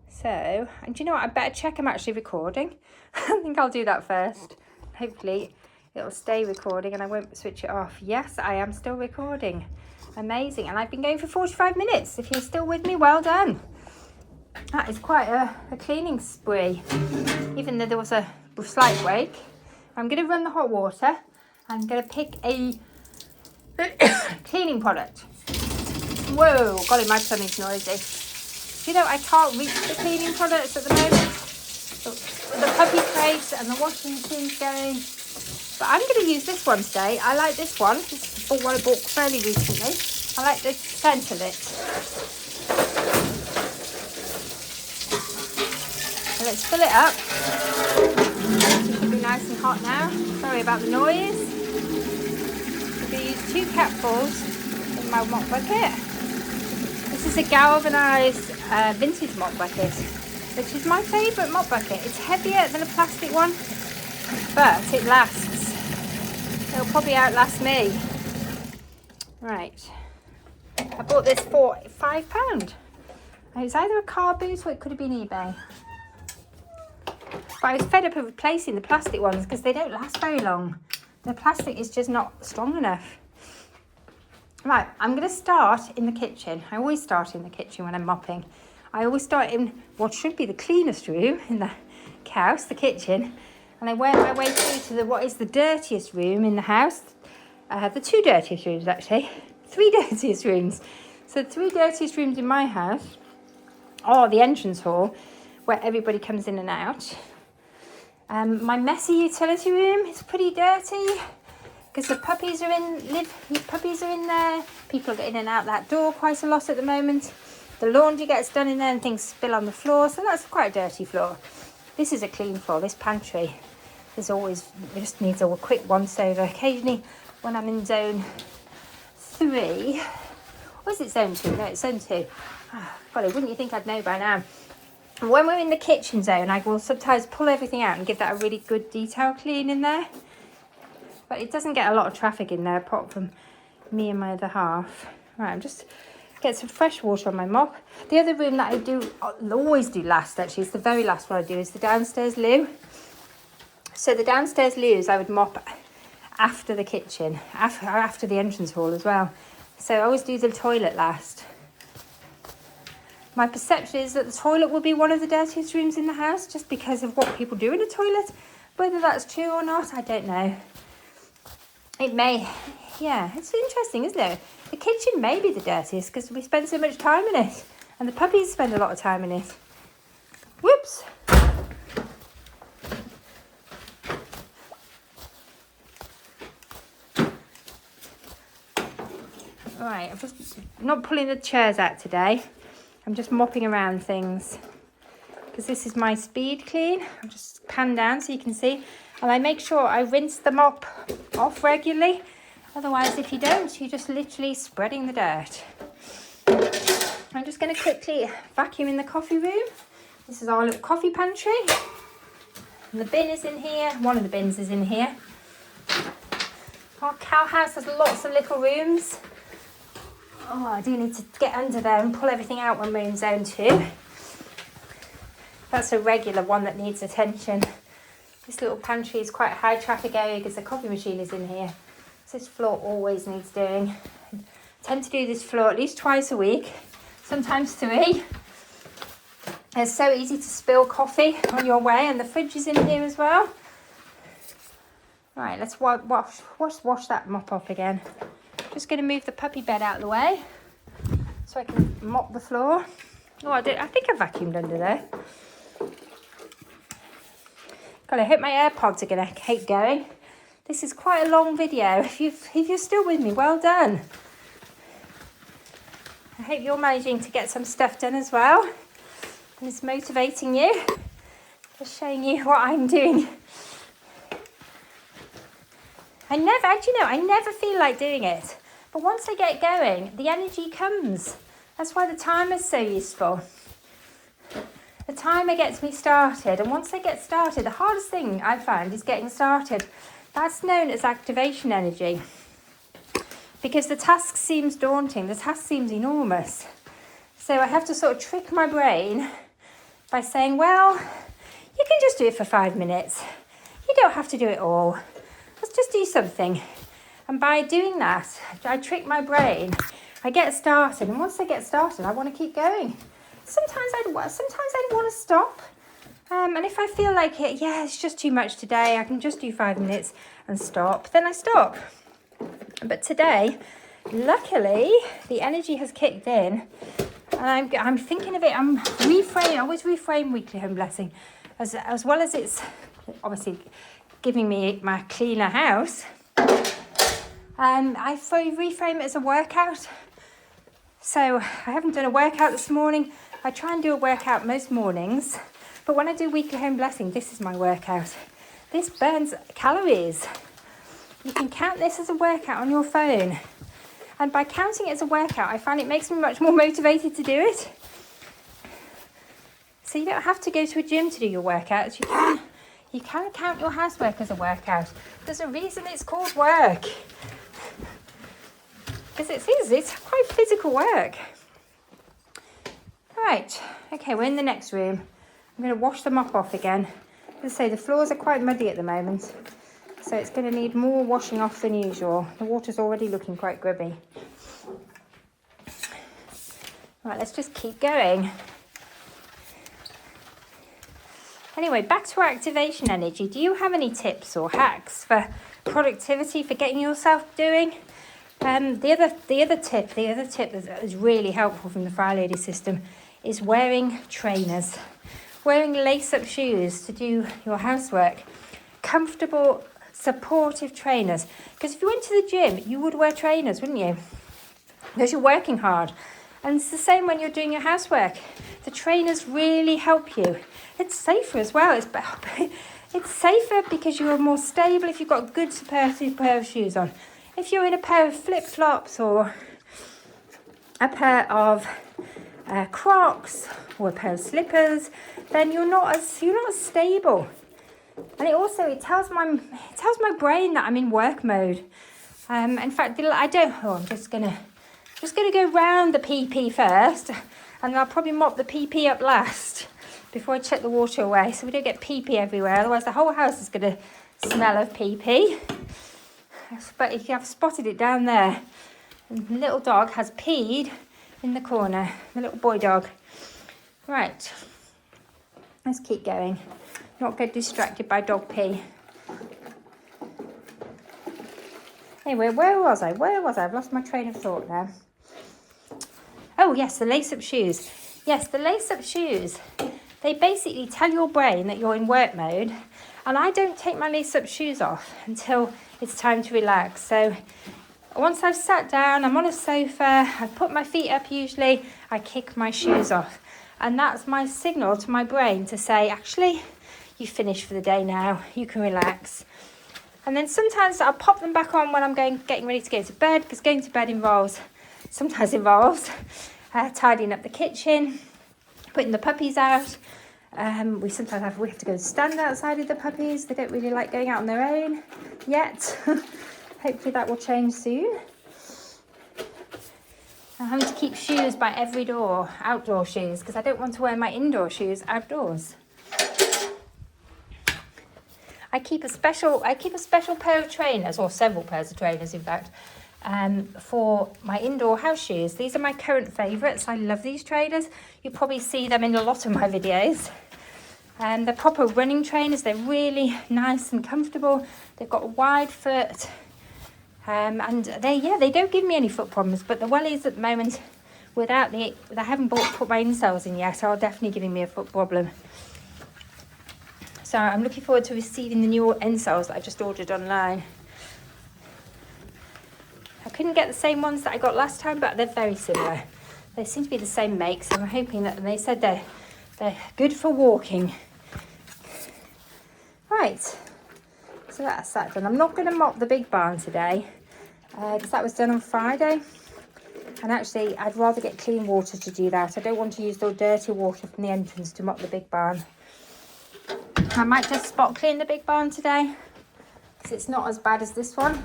So, and do you know what? I better check I'm actually recording. I think I'll do that first. Hopefully it'll stay recording and I won't switch it off. Yes, I am still recording. Amazing. And I've been going for 45 minutes. If you're still with me, well done. That is quite a cleaning spree. Even though there was a slight break. I'm going to run the hot water. I'm going to pick a cleaning product. Whoa, golly, my plumbing's noisy. You know, I can't reach the cleaning products at the moment. With the puppy crates and the washing machine's going. But I'm going to use this one today. I like this one. This is one I bought fairly recently. I like the scent of it. So let's fill it up. It should be nice and hot now. Sorry about the noise. I'm going to use 2 cupfuls in my mop bucket. This is a galvanised vintage mop bucket, which is my favourite mop bucket. It's heavier than a plastic one, but it lasts. It'll probably outlast me. Right. I bought this for £5. It was either a car boot or it could have been eBay. But I was fed up of replacing the plastic ones because they don't last very long. The plastic is just not strong enough. Right, I'm going to start in the kitchen. I always start in the kitchen when I'm mopping. I always start in what should be the cleanest room in the house, the kitchen. And I work my way through to what is the dirtiest room in the house. The 2 dirtiest rooms, actually. 3 dirtiest rooms. So the 3 dirtiest rooms in my house are the entrance hall, where everybody comes in and out. My messy utility room is pretty dirty, because the puppies are in there. People are getting in and out that door quite a lot at the moment. The laundry gets done in there and things spill on the floor, so that's quite a dirty floor. This is a clean floor, this pantry. It just needs a quick once over. Occasionally, when I'm in zone 3, or is it zone 2? No, it's zone 2. Golly, wouldn't you think I'd know by now? When we're in the kitchen zone, I will sometimes pull everything out and give that a really good detail clean in there. But it doesn't get a lot of traffic in there, apart from me and my other half. Right, I'm just get some fresh water on my mop. The other room that I always do last, actually, is the very last one I do, is the downstairs loo. So the downstairs loos I would mop after the kitchen, after the entrance hall as well. So I always do the toilet last. My perception is that the toilet will be one of the dirtiest rooms in the house, just because of what people do in a toilet. Whether that's true or not, I don't know. It may, yeah, it's interesting, isn't it? The kitchen may be the dirtiest because we spend so much time in it, and the puppies spend a lot of time in it. Whoops. Right, I'm just not pulling the chairs out today. I'm just mopping around things because this is my speed clean. I'll just pan down so you can see. And I make sure I rinse the mop off regularly. Otherwise, if you don't, you're just literally spreading the dirt. I'm just going to quickly vacuum in the coffee room. This is our little coffee pantry. And the bin is in here. One of the bins is in here. Our cow house has lots of little rooms. Oh, I do need to get under there and pull everything out when we're in zone 2. That's a regular one that needs attention. This little pantry is quite a high traffic area because the coffee machine is in here. So this floor always needs doing. I tend to do this floor at least twice a week, sometimes 3. It's so easy to spill coffee on your way, and the fridge is in here as well. Right, let's wash that mop off again. Just going to move the puppy bed out of the way so I can mop the floor. Oh, I think I vacuumed under there. God, I hope my AirPods are going to keep going. This is quite a long video. If you're still with me, well done. I hope you're managing to get some stuff done as well. And it's motivating you. Just showing you what I'm doing. I never feel like doing it. But once I get going, the energy comes. That's why the timer's so useful. The timer gets me started. And once I get started, the hardest thing I've found is getting started. That's known as activation energy. Because the task seems daunting. The task seems enormous. So I have to sort of trick my brain by saying, well, you can just do it for 5 minutes. You don't have to do it all. Let's just do something. And by doing that, I trick my brain. I get started, and once I get started, I want to keep going. Sometimes I want to stop. And if I feel like it's just too much today, I can just do 5 minutes and stop, then I stop. But today, luckily, the energy has kicked in, and I'm thinking of it. I always reframe weekly home blessing, as well as it's obviously giving me my cleaner house. I reframe it as a workout. So I haven't done a workout this morning. I try and do a workout most mornings, but when I do weekly home blessing, this is my workout. This burns calories. You can count this as a workout on your phone. And by counting it as a workout, I find it makes me much more motivated to do it. So you don't have to go to a gym to do your workouts. You can count your housework as a workout. There's a reason it's called work. Because it's quite physical work. Right, okay, we're in the next room. I'm going to wash the mop off again. As I say, the floors are quite muddy at the moment, so it's going to need more washing off than usual. The water's already looking quite grubby. Right, let's just keep going. Anyway, back to activation energy. Do you have any tips or hacks for productivity, for getting yourself doing? The other tip that is really helpful from the FlyLady system is wearing trainers. Wearing lace-up shoes to do your housework. Comfortable, supportive trainers. Because if you went to the gym, you would wear trainers, wouldn't you? Because you're working hard. And it's the same when you're doing your housework. The trainers really help you. It's safer as well. It's safer because you're more stable if you've got a good supportive pair of shoes on. If you're in a pair of flip-flops or a pair of Crocs or a pair of slippers, then you're not as stable. And it tells my brain that I'm in work mode. In fact, I'm just gonna go round the PP first, and I'll probably mop the PP up last before I chuck the water away, so we don't get PP everywhere. Otherwise, the whole house is gonna smell of PP. But if you have spotted it down there, and the little dog has peed in the corner, the little boy dog. Right, let's keep going. Not get distracted by dog pee. Anyway, where was I? I've lost my train of thought now. Oh yes, the lace-up shoes. Yes, the lace-up shoes. They basically tell your brain that you're in work mode, and I don't take my lace-up shoes off until it's time to relax. So once I've sat down, I'm on a sofa, I've put my feet up usually, I kick my shoes off. And that's my signal to my brain to say, actually, you finished for the day now, you can relax. And then sometimes I'll pop them back on when I'm getting ready to go to bed, because going to bed sometimes involves tidying up the kitchen, putting the puppies out. We have to go stand outside with the puppies. They don't really like going out on their own yet. Hopefully that will change soon. I'm having to keep shoes by every door, outdoor shoes, because I don't want to wear my indoor shoes outdoors. I keep a special pair of trainers, or several pairs of trainers in fact, for my indoor house shoes. These are my current favourites. I love these trainers. You probably see them in a lot of my videos. They're proper running trainers. They're really nice and comfortable. They've got a wide foot. And they don't give me any foot problems, but the wellies at the moment, I haven't put my insoles in yet, are definitely giving me a foot problem. So I'm looking forward to receiving the new insoles that I just ordered online. I couldn't get the same ones that I got last time, but they're very similar. They seem to be the same make, so I'm hoping that, and they said they're good for walking. Right, so that's that done. I'm not going to mop the big barn today, because that was done on Friday. And actually, I'd rather get clean water to do that. I don't want to use the dirty water from the entrance to mop the big barn. I might just spot clean the big barn today, because it's not as bad as this one.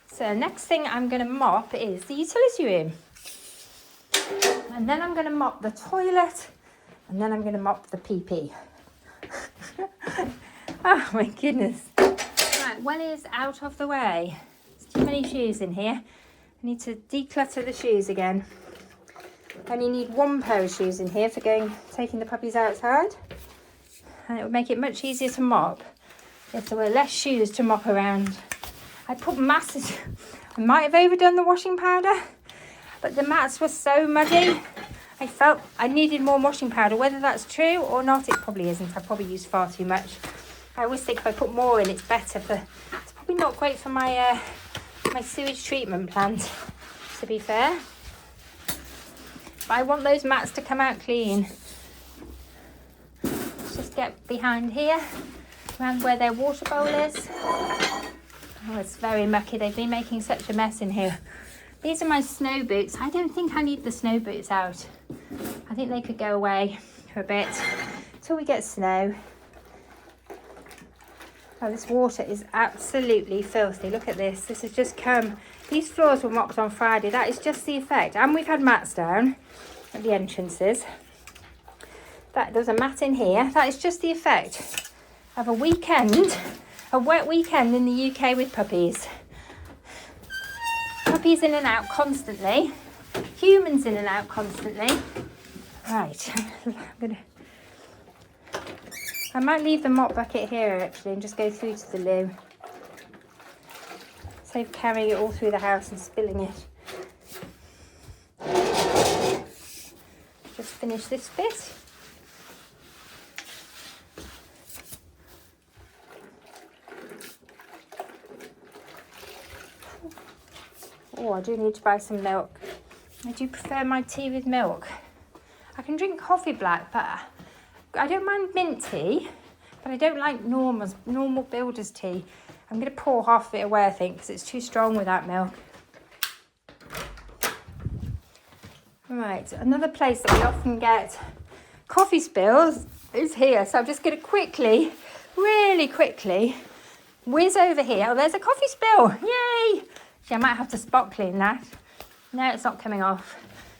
So next thing I'm going to mop is the utility room. And then I'm going to mop the toilet. And then I'm going to mop the pee-pee. Oh my goodness. Right, wellies out of the way. There's too many shoes in here. I need to declutter the shoes again. I only need one pair of shoes in here for taking the puppies outside. And it would make it much easier to mop if there were less shoes to mop around. I might have overdone the washing powder, but the mats were so muddy. I felt I needed more washing powder. Whether that's true or not, it probably isn't. I probably used far too much. I always think if I put more in, it's better it's probably not great for my my sewage treatment plant, to be fair. But I want those mats to come out clean. Let's just get behind here, around where their water bowl is. Oh, it's very mucky. They've been making such a mess in here. These are my snow boots. I don't think I need the snow boots out. I think they could go away for a bit until we get snow. Oh, this water is absolutely filthy. Look at this. This has just come. These floors were mopped on Friday. That is just the effect. And we've had mats down at the entrances. There's a mat in here. That is just the effect of a wet weekend in the UK with puppies. Puppies in and out constantly. Humans in and out constantly. Right. I might leave the mop bucket here actually and just go through to the loo. Save carrying it all through the house and spilling it. Just finish this bit. Oh, I do need to buy some milk. I do prefer my tea with milk. I can drink coffee black, but I don't mind mint tea, but I don't like normal builder's tea. I'm going to pour half of it away, I think, because it's too strong without milk. Right, another place that we often get coffee spills is here. So I'm just going to really quickly, whiz over here. Oh, there's a coffee spill. Yay! I might have to spot clean that. No, it's not coming off.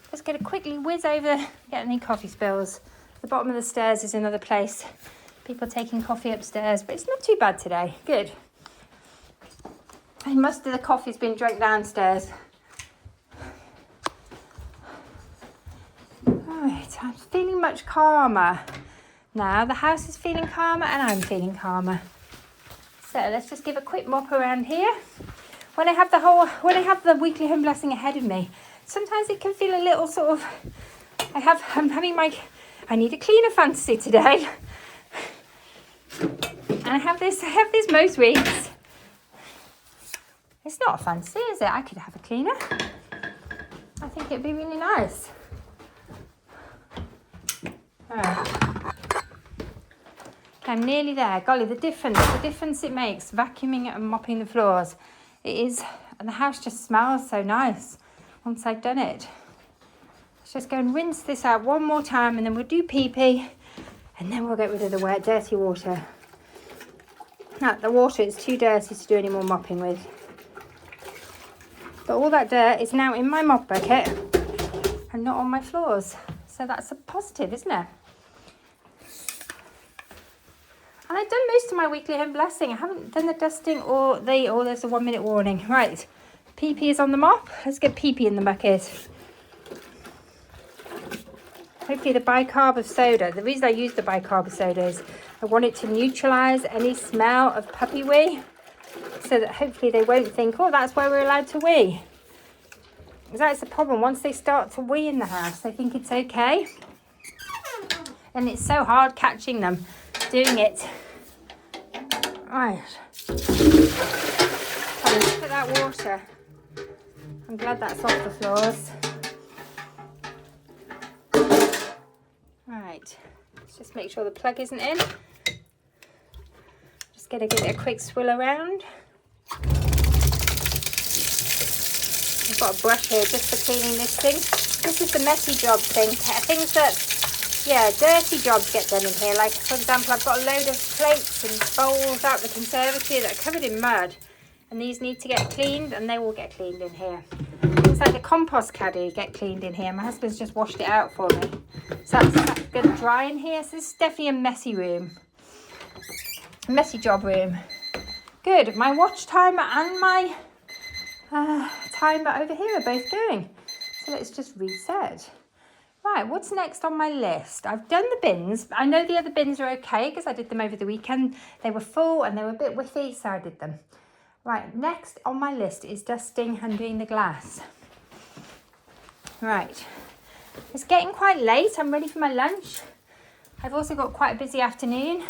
Just going to quickly whiz over, get any coffee spills. The bottom of the stairs is another place. People taking coffee upstairs, but it's not too bad today. Good. And most of the coffee's been drunk downstairs. Right, I'm feeling much calmer now. The house is feeling calmer and I'm feeling calmer. So let's just give a quick mop around here. When I have the weekly home blessing ahead of me, sometimes it can feel a little sort of, I need a cleaner fantasy today. And I have this most weeks. It's not a fantasy, is it? I could have a cleaner. I think it'd be really nice. Right. I'm nearly there. Golly, the difference it makes, vacuuming and mopping the floors. It is, and the house just smells so nice once I've done it. Let's just go and rinse this out one more time and then we'll do pee-pee and then we'll get rid of the wet, dirty water. Now, the water is too dirty to do any more mopping with. But all that dirt is now in my mop bucket and not on my floors. So that's a positive, isn't it? And I've done most of my weekly home blessing. I haven't done the dusting or there's a 1 minute warning. Right, pee-pee is on the mop. Let's get pee-pee in the bucket. Hopefully the bicarb of soda, the reason I use the bicarb of soda is I want it to neutralise any smell of puppy wee, so that hopefully they won't think, oh, that's where we're allowed to wee. Because that's the problem, once they start to wee in the house, they think it's okay. And it's so hard catching them doing it. Right. Oh, look at that water. I'm glad that's off the floors. Right, let's just make sure the plug isn't in. Just gonna give it a quick swill around. I've got a brush here just for cleaning this thing. This is the messy job thing. Things that, yeah, dirty jobs get done in here. Like, for example, I've got a load of plates and bowls out the conservatory that are covered in mud. And these need to get cleaned, and they will get cleaned in here. Things like the compost caddy get cleaned in here. My husband's just washed it out for me. So that's going to dry in here. So this is definitely a messy room. A messy job room. Good. My watch timer and my timer over here are both going. So let's just reset. Right, what's next on my list? I've done the bins. I know the other bins are okay because I did them over the weekend. They were full and they were a bit whiffy, so I did them. Right, next on my list is dusting and doing the glass. Right, it's getting quite late. I'm ready for my lunch. I've also got quite a busy afternoon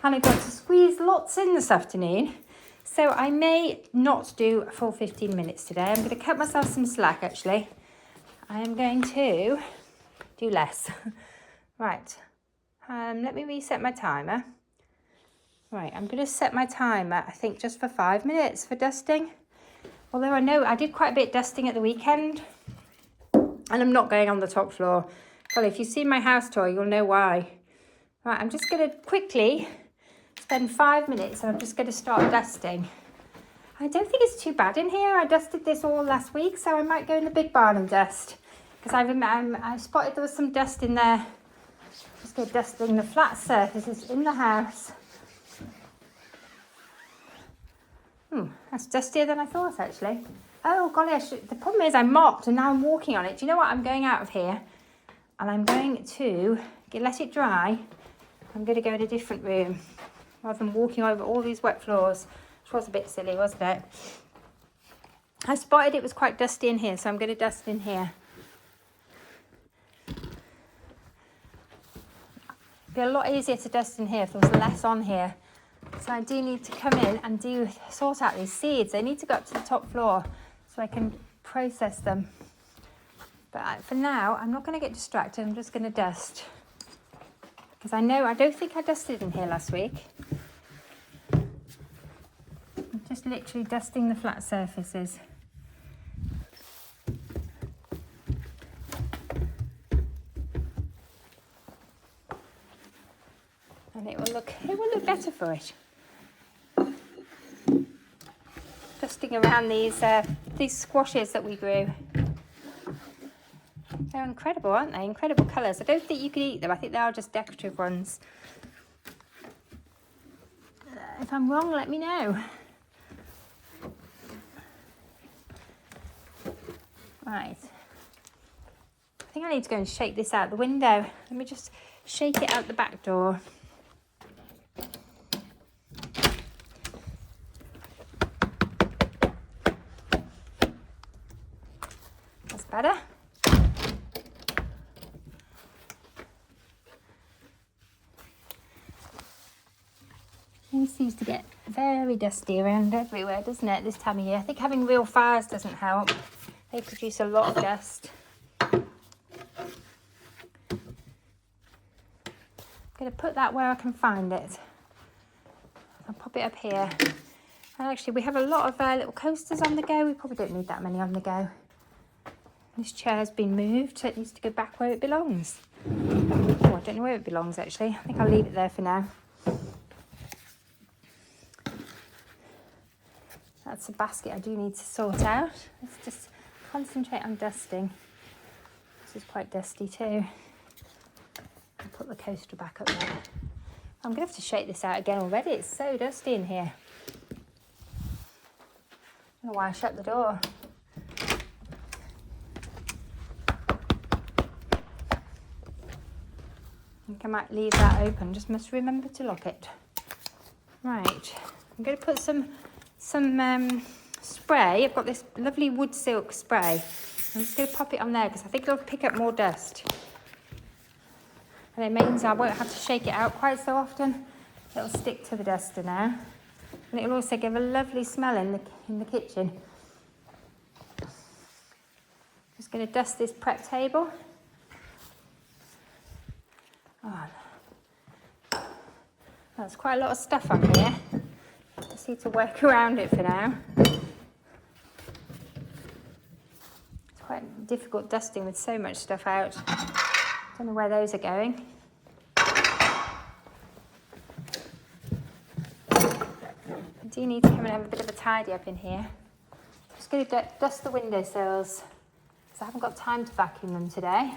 and I've got to squeeze lots in this afternoon. So I may not do a full 15 minutes today. I'm going to cut myself some slack actually. I am going to do less. Right, let me reset my timer. Right, I'm going to set my timer, I think, just for 5 minutes for dusting. Although I know I did quite a bit dusting at the weekend. And I'm not going on the top floor. Well, if you've seen my house tour, you'll know why. Right, I'm just going to quickly spend 5 minutes and I'm just going to start dusting. I don't think it's too bad in here. I dusted this all last week, so I might go in the big barn and dust. Because I spotted there was some dust in there. Just go dusting the flat surfaces in the house. That's dustier than I thought, actually. Oh, golly, the problem is I mopped and now I'm walking on it. Do you know what? I'm going out of here and I'm going to let it dry. I'm going to go in a different room rather than walking over all these wet floors, which was a bit silly, wasn't it? I spotted it was quite dusty in here, so I'm going to dust in here. It'd be a lot easier to dust in here if there was less on here. So I do need to come in and sort out these seeds. They need to go up to the top floor so I can process them. But for now, I'm not going to get distracted. I'm just going to dust. Because I don't think I dusted in here last week. I'm just literally dusting the flat surfaces. And it will look better for it. Dusting around these squashes that we grew. They're incredible, aren't they? Incredible colours. I don't think you can eat them. I think they are just decorative ones. If I'm wrong, let me know. Right. I think I need to go and shake this out the window. Let me just shake it out the back door. That's better. It seems to get very dusty around everywhere, doesn't it, this time of year? I think having real fires doesn't help. They produce a lot of dust. I'm going to put that where I can find it. I'll pop it up here. And actually, we have a lot of little coasters on the go. We probably don't need that many on the go. This chair's been moved, so it needs to go back where it belongs. Oh, I don't know where it belongs, actually. I think I'll leave it there for now. That's a basket I do need to sort out. Let's just concentrate on dusting. This is quite dusty too. I'll put the coaster back up there. I'm going to have to shake this out again already. It's so dusty in here. I don't know why I shut the door. might leave that open. Just must remember to lock it. Right, I'm going to put some spray. I've got this lovely wood silk spray. I'm just going to pop it on there because I think it'll pick up more dust. And it means I won't have to shake it out quite so often. It'll stick to the duster now. And it'll also give a lovely smell in the kitchen. Just going to dust this prep table. Oh, that's quite a lot of stuff on here. Just need to work around it for now. It's quite difficult dusting with so much stuff out. Don't know where those are going. I do need to come and have a bit of a tidy up in here. Just going to dust the windowsills because I haven't got time to vacuum them today.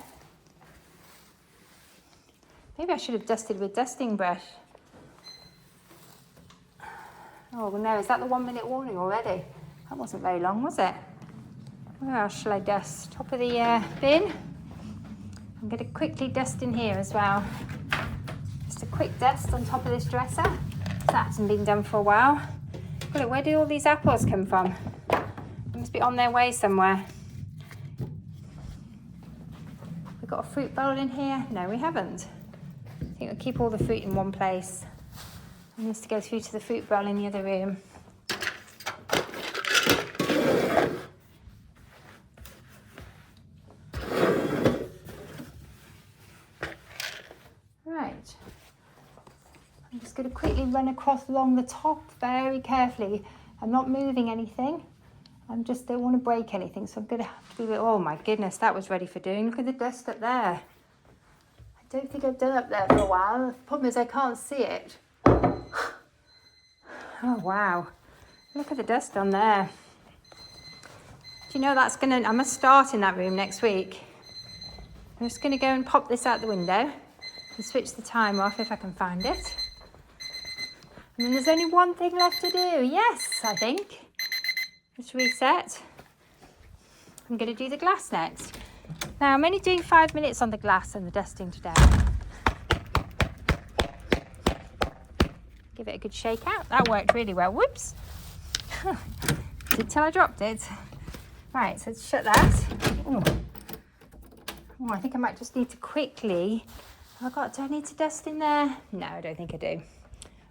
Maybe I should have dusted with dusting brush. Oh no, is that the 1 minute warning already? That wasn't very long, was it? Where else shall I dust? Top of the bin. I'm going to quickly dust in here as well. Just a quick dust on top of this dresser. That hasn't been done for a while. Look, where do all these apples come from? They must be on their way somewhere. We've got a fruit bowl in here. No, we haven't. I think we'll keep all the fruit in one place. I need to go through to the fruit bowl in the other room. Right. I'm just going to quickly run across along the top very carefully. I'm not moving anything. I just don't want to break anything, so I'm going to have to do it. Oh my goodness, that was ready for doing. Look at the dust up there. I don't think I've done up there for a while. The problem is I can't see it. Oh wow, look at the dust on there. Do you know that's I must start in that room next week. I'm just gonna go and pop this out the window and switch the timer off if I can find it. And then there's only one thing left to do. Yes, I think. Let's reset. I'm gonna do the glass next. Now I'm only doing 5 minutes on the glass and the dusting today. Give it a good shake out. That worked really well. Whoops. Did till I dropped it. Right, so let's shut that. Oh, I think I might just need to quickly. Do I need to dust in there? No, I don't think I do.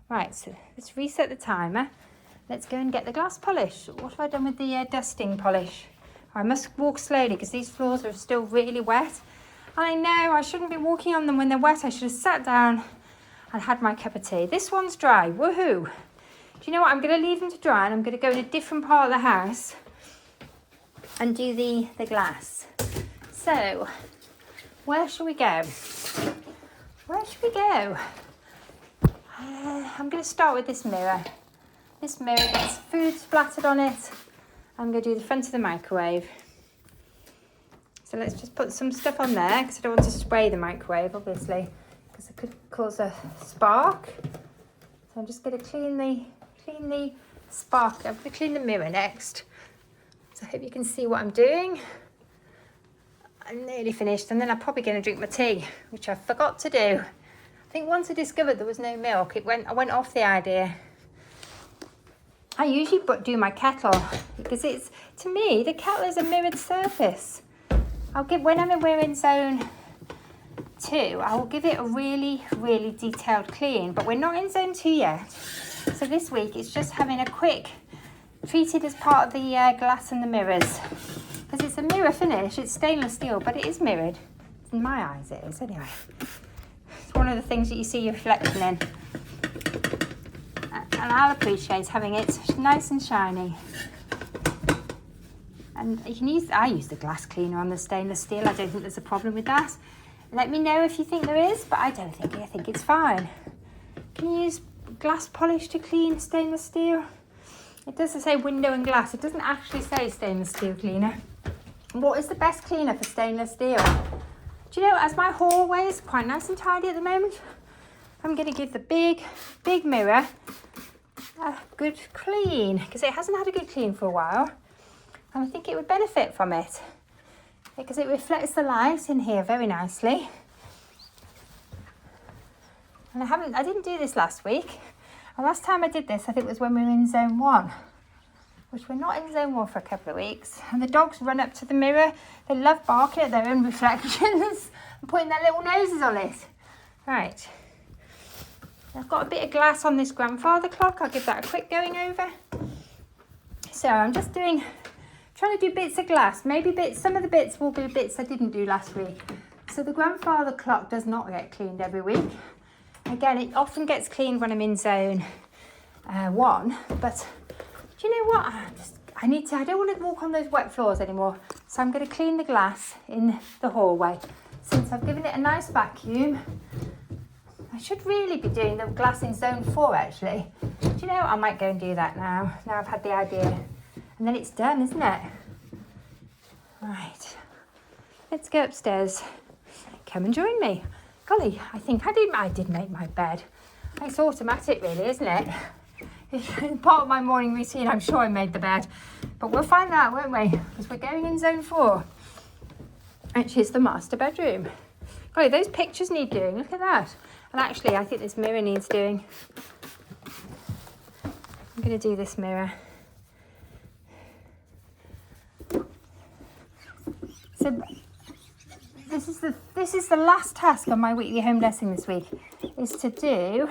Right, so let's reset the timer. Let's go and get the glass polish. What have I done with the dusting polish? I must walk slowly because these floors are still really wet. I know, I shouldn't be walking on them when they're wet. I should have sat down and had my cup of tea. This one's dry, woohoo. Do you know what, I'm gonna leave them to dry and I'm gonna go in a different part of the house and do the glass. So, where shall we go? Where should we go? I'm gonna start with this mirror. This mirror gets food splattered on it. I'm gonna do the front of the microwave. So let's just put some stuff on there because I don't want to spray the microwave, obviously, because it could cause a spark. So I'm just going to clean the spark. I'm going to clean the mirror next. So I hope you can see what I'm doing. I'm nearly finished, and then I'm probably going to drink my tea, which I forgot to do. I think once I discovered there was no milk, I went off the idea. I usually do my kettle because to me, the kettle is a mirrored surface. When we're in zone 2, I will give it a really, really detailed clean, but we're not in zone 2 yet. So this week it's just having a quick, treated as part of the glass and the mirrors. Because it's a mirror finish, it's stainless steel, but it is mirrored. In my eyes it is, anyway. It's one of the things that you see your reflection in. And I'll appreciate having it nice and shiny. And you can I use the glass cleaner on the stainless steel. I don't think there's a problem with that. Let me know if you think there is, but I think it's fine. Can you use glass polish to clean stainless steel? It doesn't say window and glass. It doesn't actually say stainless steel cleaner. What is the best cleaner for stainless steel? Do you know, as my hallway is quite nice and tidy at the moment, I'm going to give the big mirror a good clean because it hasn't had a good clean for a while. And I think it would benefit from it because it reflects the light in here very nicely. And I didn't do this last week. And last time I did this, I think it was when we were in zone 1, which we're not in zone 1 for a couple of weeks. And the dogs run up to the mirror. They love barking at their own reflections and putting their little noses on it. Right. I've got a bit of glass on this grandfather clock. I'll give that a quick going over. So I'm just trying to do bits of glass. Maybe some of the bits will be bits I didn't do last week. So the grandfather clock does not get cleaned every week. Again, it often gets cleaned when I'm in zone 1, but do you know what? I don't want to walk on those wet floors anymore. So I'm going to clean the glass in the hallway. Since I've given it a nice vacuum, I should really be doing the glass in zone 4 actually. Do you know, I might go and do that now I've had the idea. And then it's done, isn't it? Right, let's go upstairs. Come and join me. Golly, I think I did make my bed. It's automatic really, isn't it? It's part of my morning routine. I'm sure I made the bed. But we'll find out, won't we? Because we're going in zone 4. Which is the master bedroom. Golly, those pictures need doing. Look at that. And actually, I think this mirror needs doing. I'm going to do this mirror. So this is the last task on my weekly home blessing this week, is to do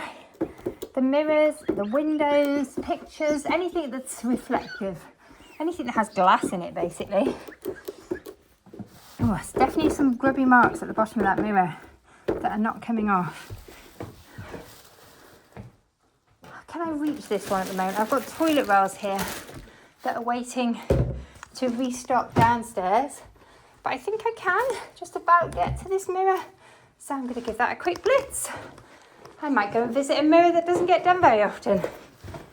the mirrors, the windows, pictures, anything that's reflective, anything that has glass in it basically. Oh, there's definitely some grubby marks at the bottom of that mirror that are not coming off. Can I reach this one at the moment? I've got toilet rolls here that are waiting to restock downstairs. But I think I can just about get to this mirror. So I'm going to give that a quick blitz. I might go and visit a mirror that doesn't get done very often.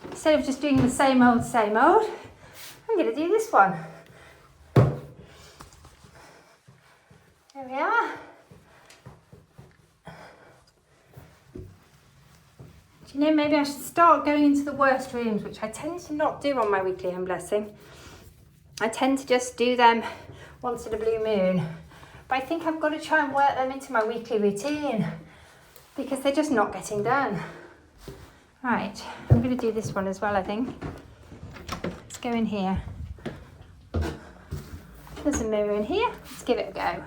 Instead of just doing the same old, I'm going to do this one. There we are. Do you know, maybe I should start going into the worst rooms, which I tend to not do on my weekly home blessing. I tend to just do them once in a blue moon, but I think I've got to try and work them into my weekly routine because they're just not getting done. Right, I'm going to do this one as well, I think. Let's go in here. There's a mirror in here. Let's give it a go.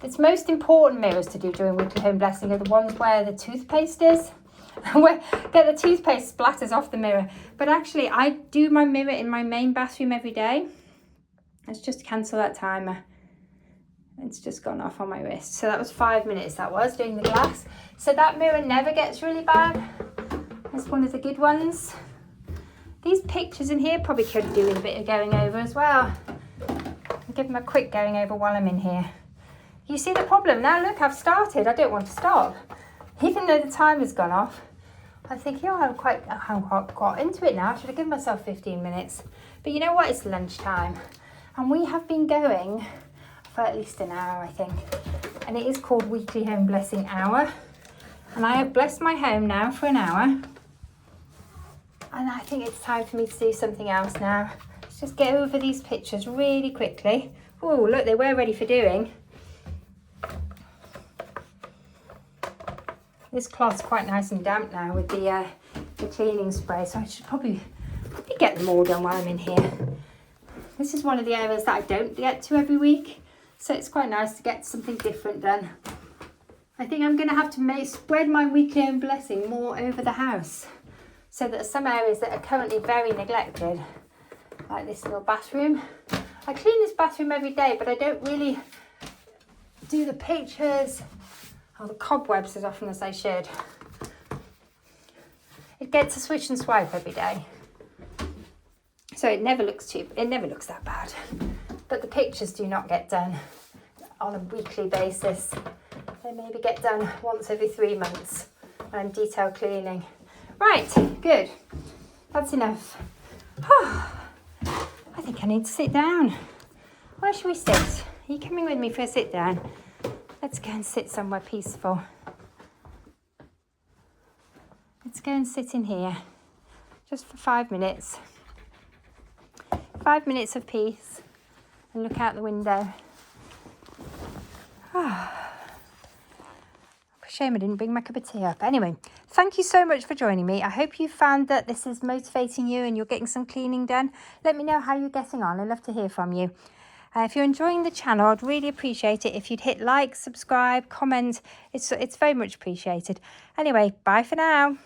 The most important mirrors to do during weekly home blessing are the ones where the toothpaste is. Get the toothpaste splatters off the mirror. But actually, I do my mirror in my main bathroom every day. Let's just cancel that timer. It's just gone off on my wrist. So that was 5 minutes, that was, doing the glass. So that mirror never gets really bad. That's one of the good ones. These pictures in here probably could do with a bit of going over as well. I'll give them a quick going over while I'm in here. You see the problem? Now look, I've started. I don't want to stop. Even though the timer's gone off, I'm thinking, oh, I'm quite got into it now. I should have given myself 15 minutes. But you know what? It's lunchtime. And we have been going for at least an hour, I think. And it is called Weekly Home Blessing Hour. And I have blessed my home now for an hour. And I think it's time for me to do something else now. Let's just get over these pictures really quickly. Oh, look, they were ready for doing. This cloth's quite nice and damp now with the cleaning spray, so I should probably get them all done while I'm in here. This is one of the areas that I don't get to every week, so it's quite nice to get something different done. I think I'm going to have to spread my weekly home blessing more over the house, so that some areas that are currently very neglected, like this little bathroom. I clean this bathroom every day, but I don't really do the pictures or the cobwebs as often as I should. It gets a swish and swipe every day, so it never looks that bad. But the pictures do not get done on a weekly basis. They maybe get done once every 3 months when I'm detail cleaning. Right, good. That's enough. I think I need to sit down. Where should we sit? Are you coming with me for a sit down? Let's go and sit somewhere peaceful. Let's go and sit in here just for 5 minutes. 5 minutes of peace. and look out the window. Shame I didn't bring my cup of tea up. Anyway, thank you so much for joining me. I hope you found that this is motivating you and you're getting some cleaning done. Let me know how you're getting on. I'd love to hear from you. If you're enjoying the channel, I'd really appreciate it if you'd hit like, subscribe, comment. It's very much appreciated. Anyway, bye for now.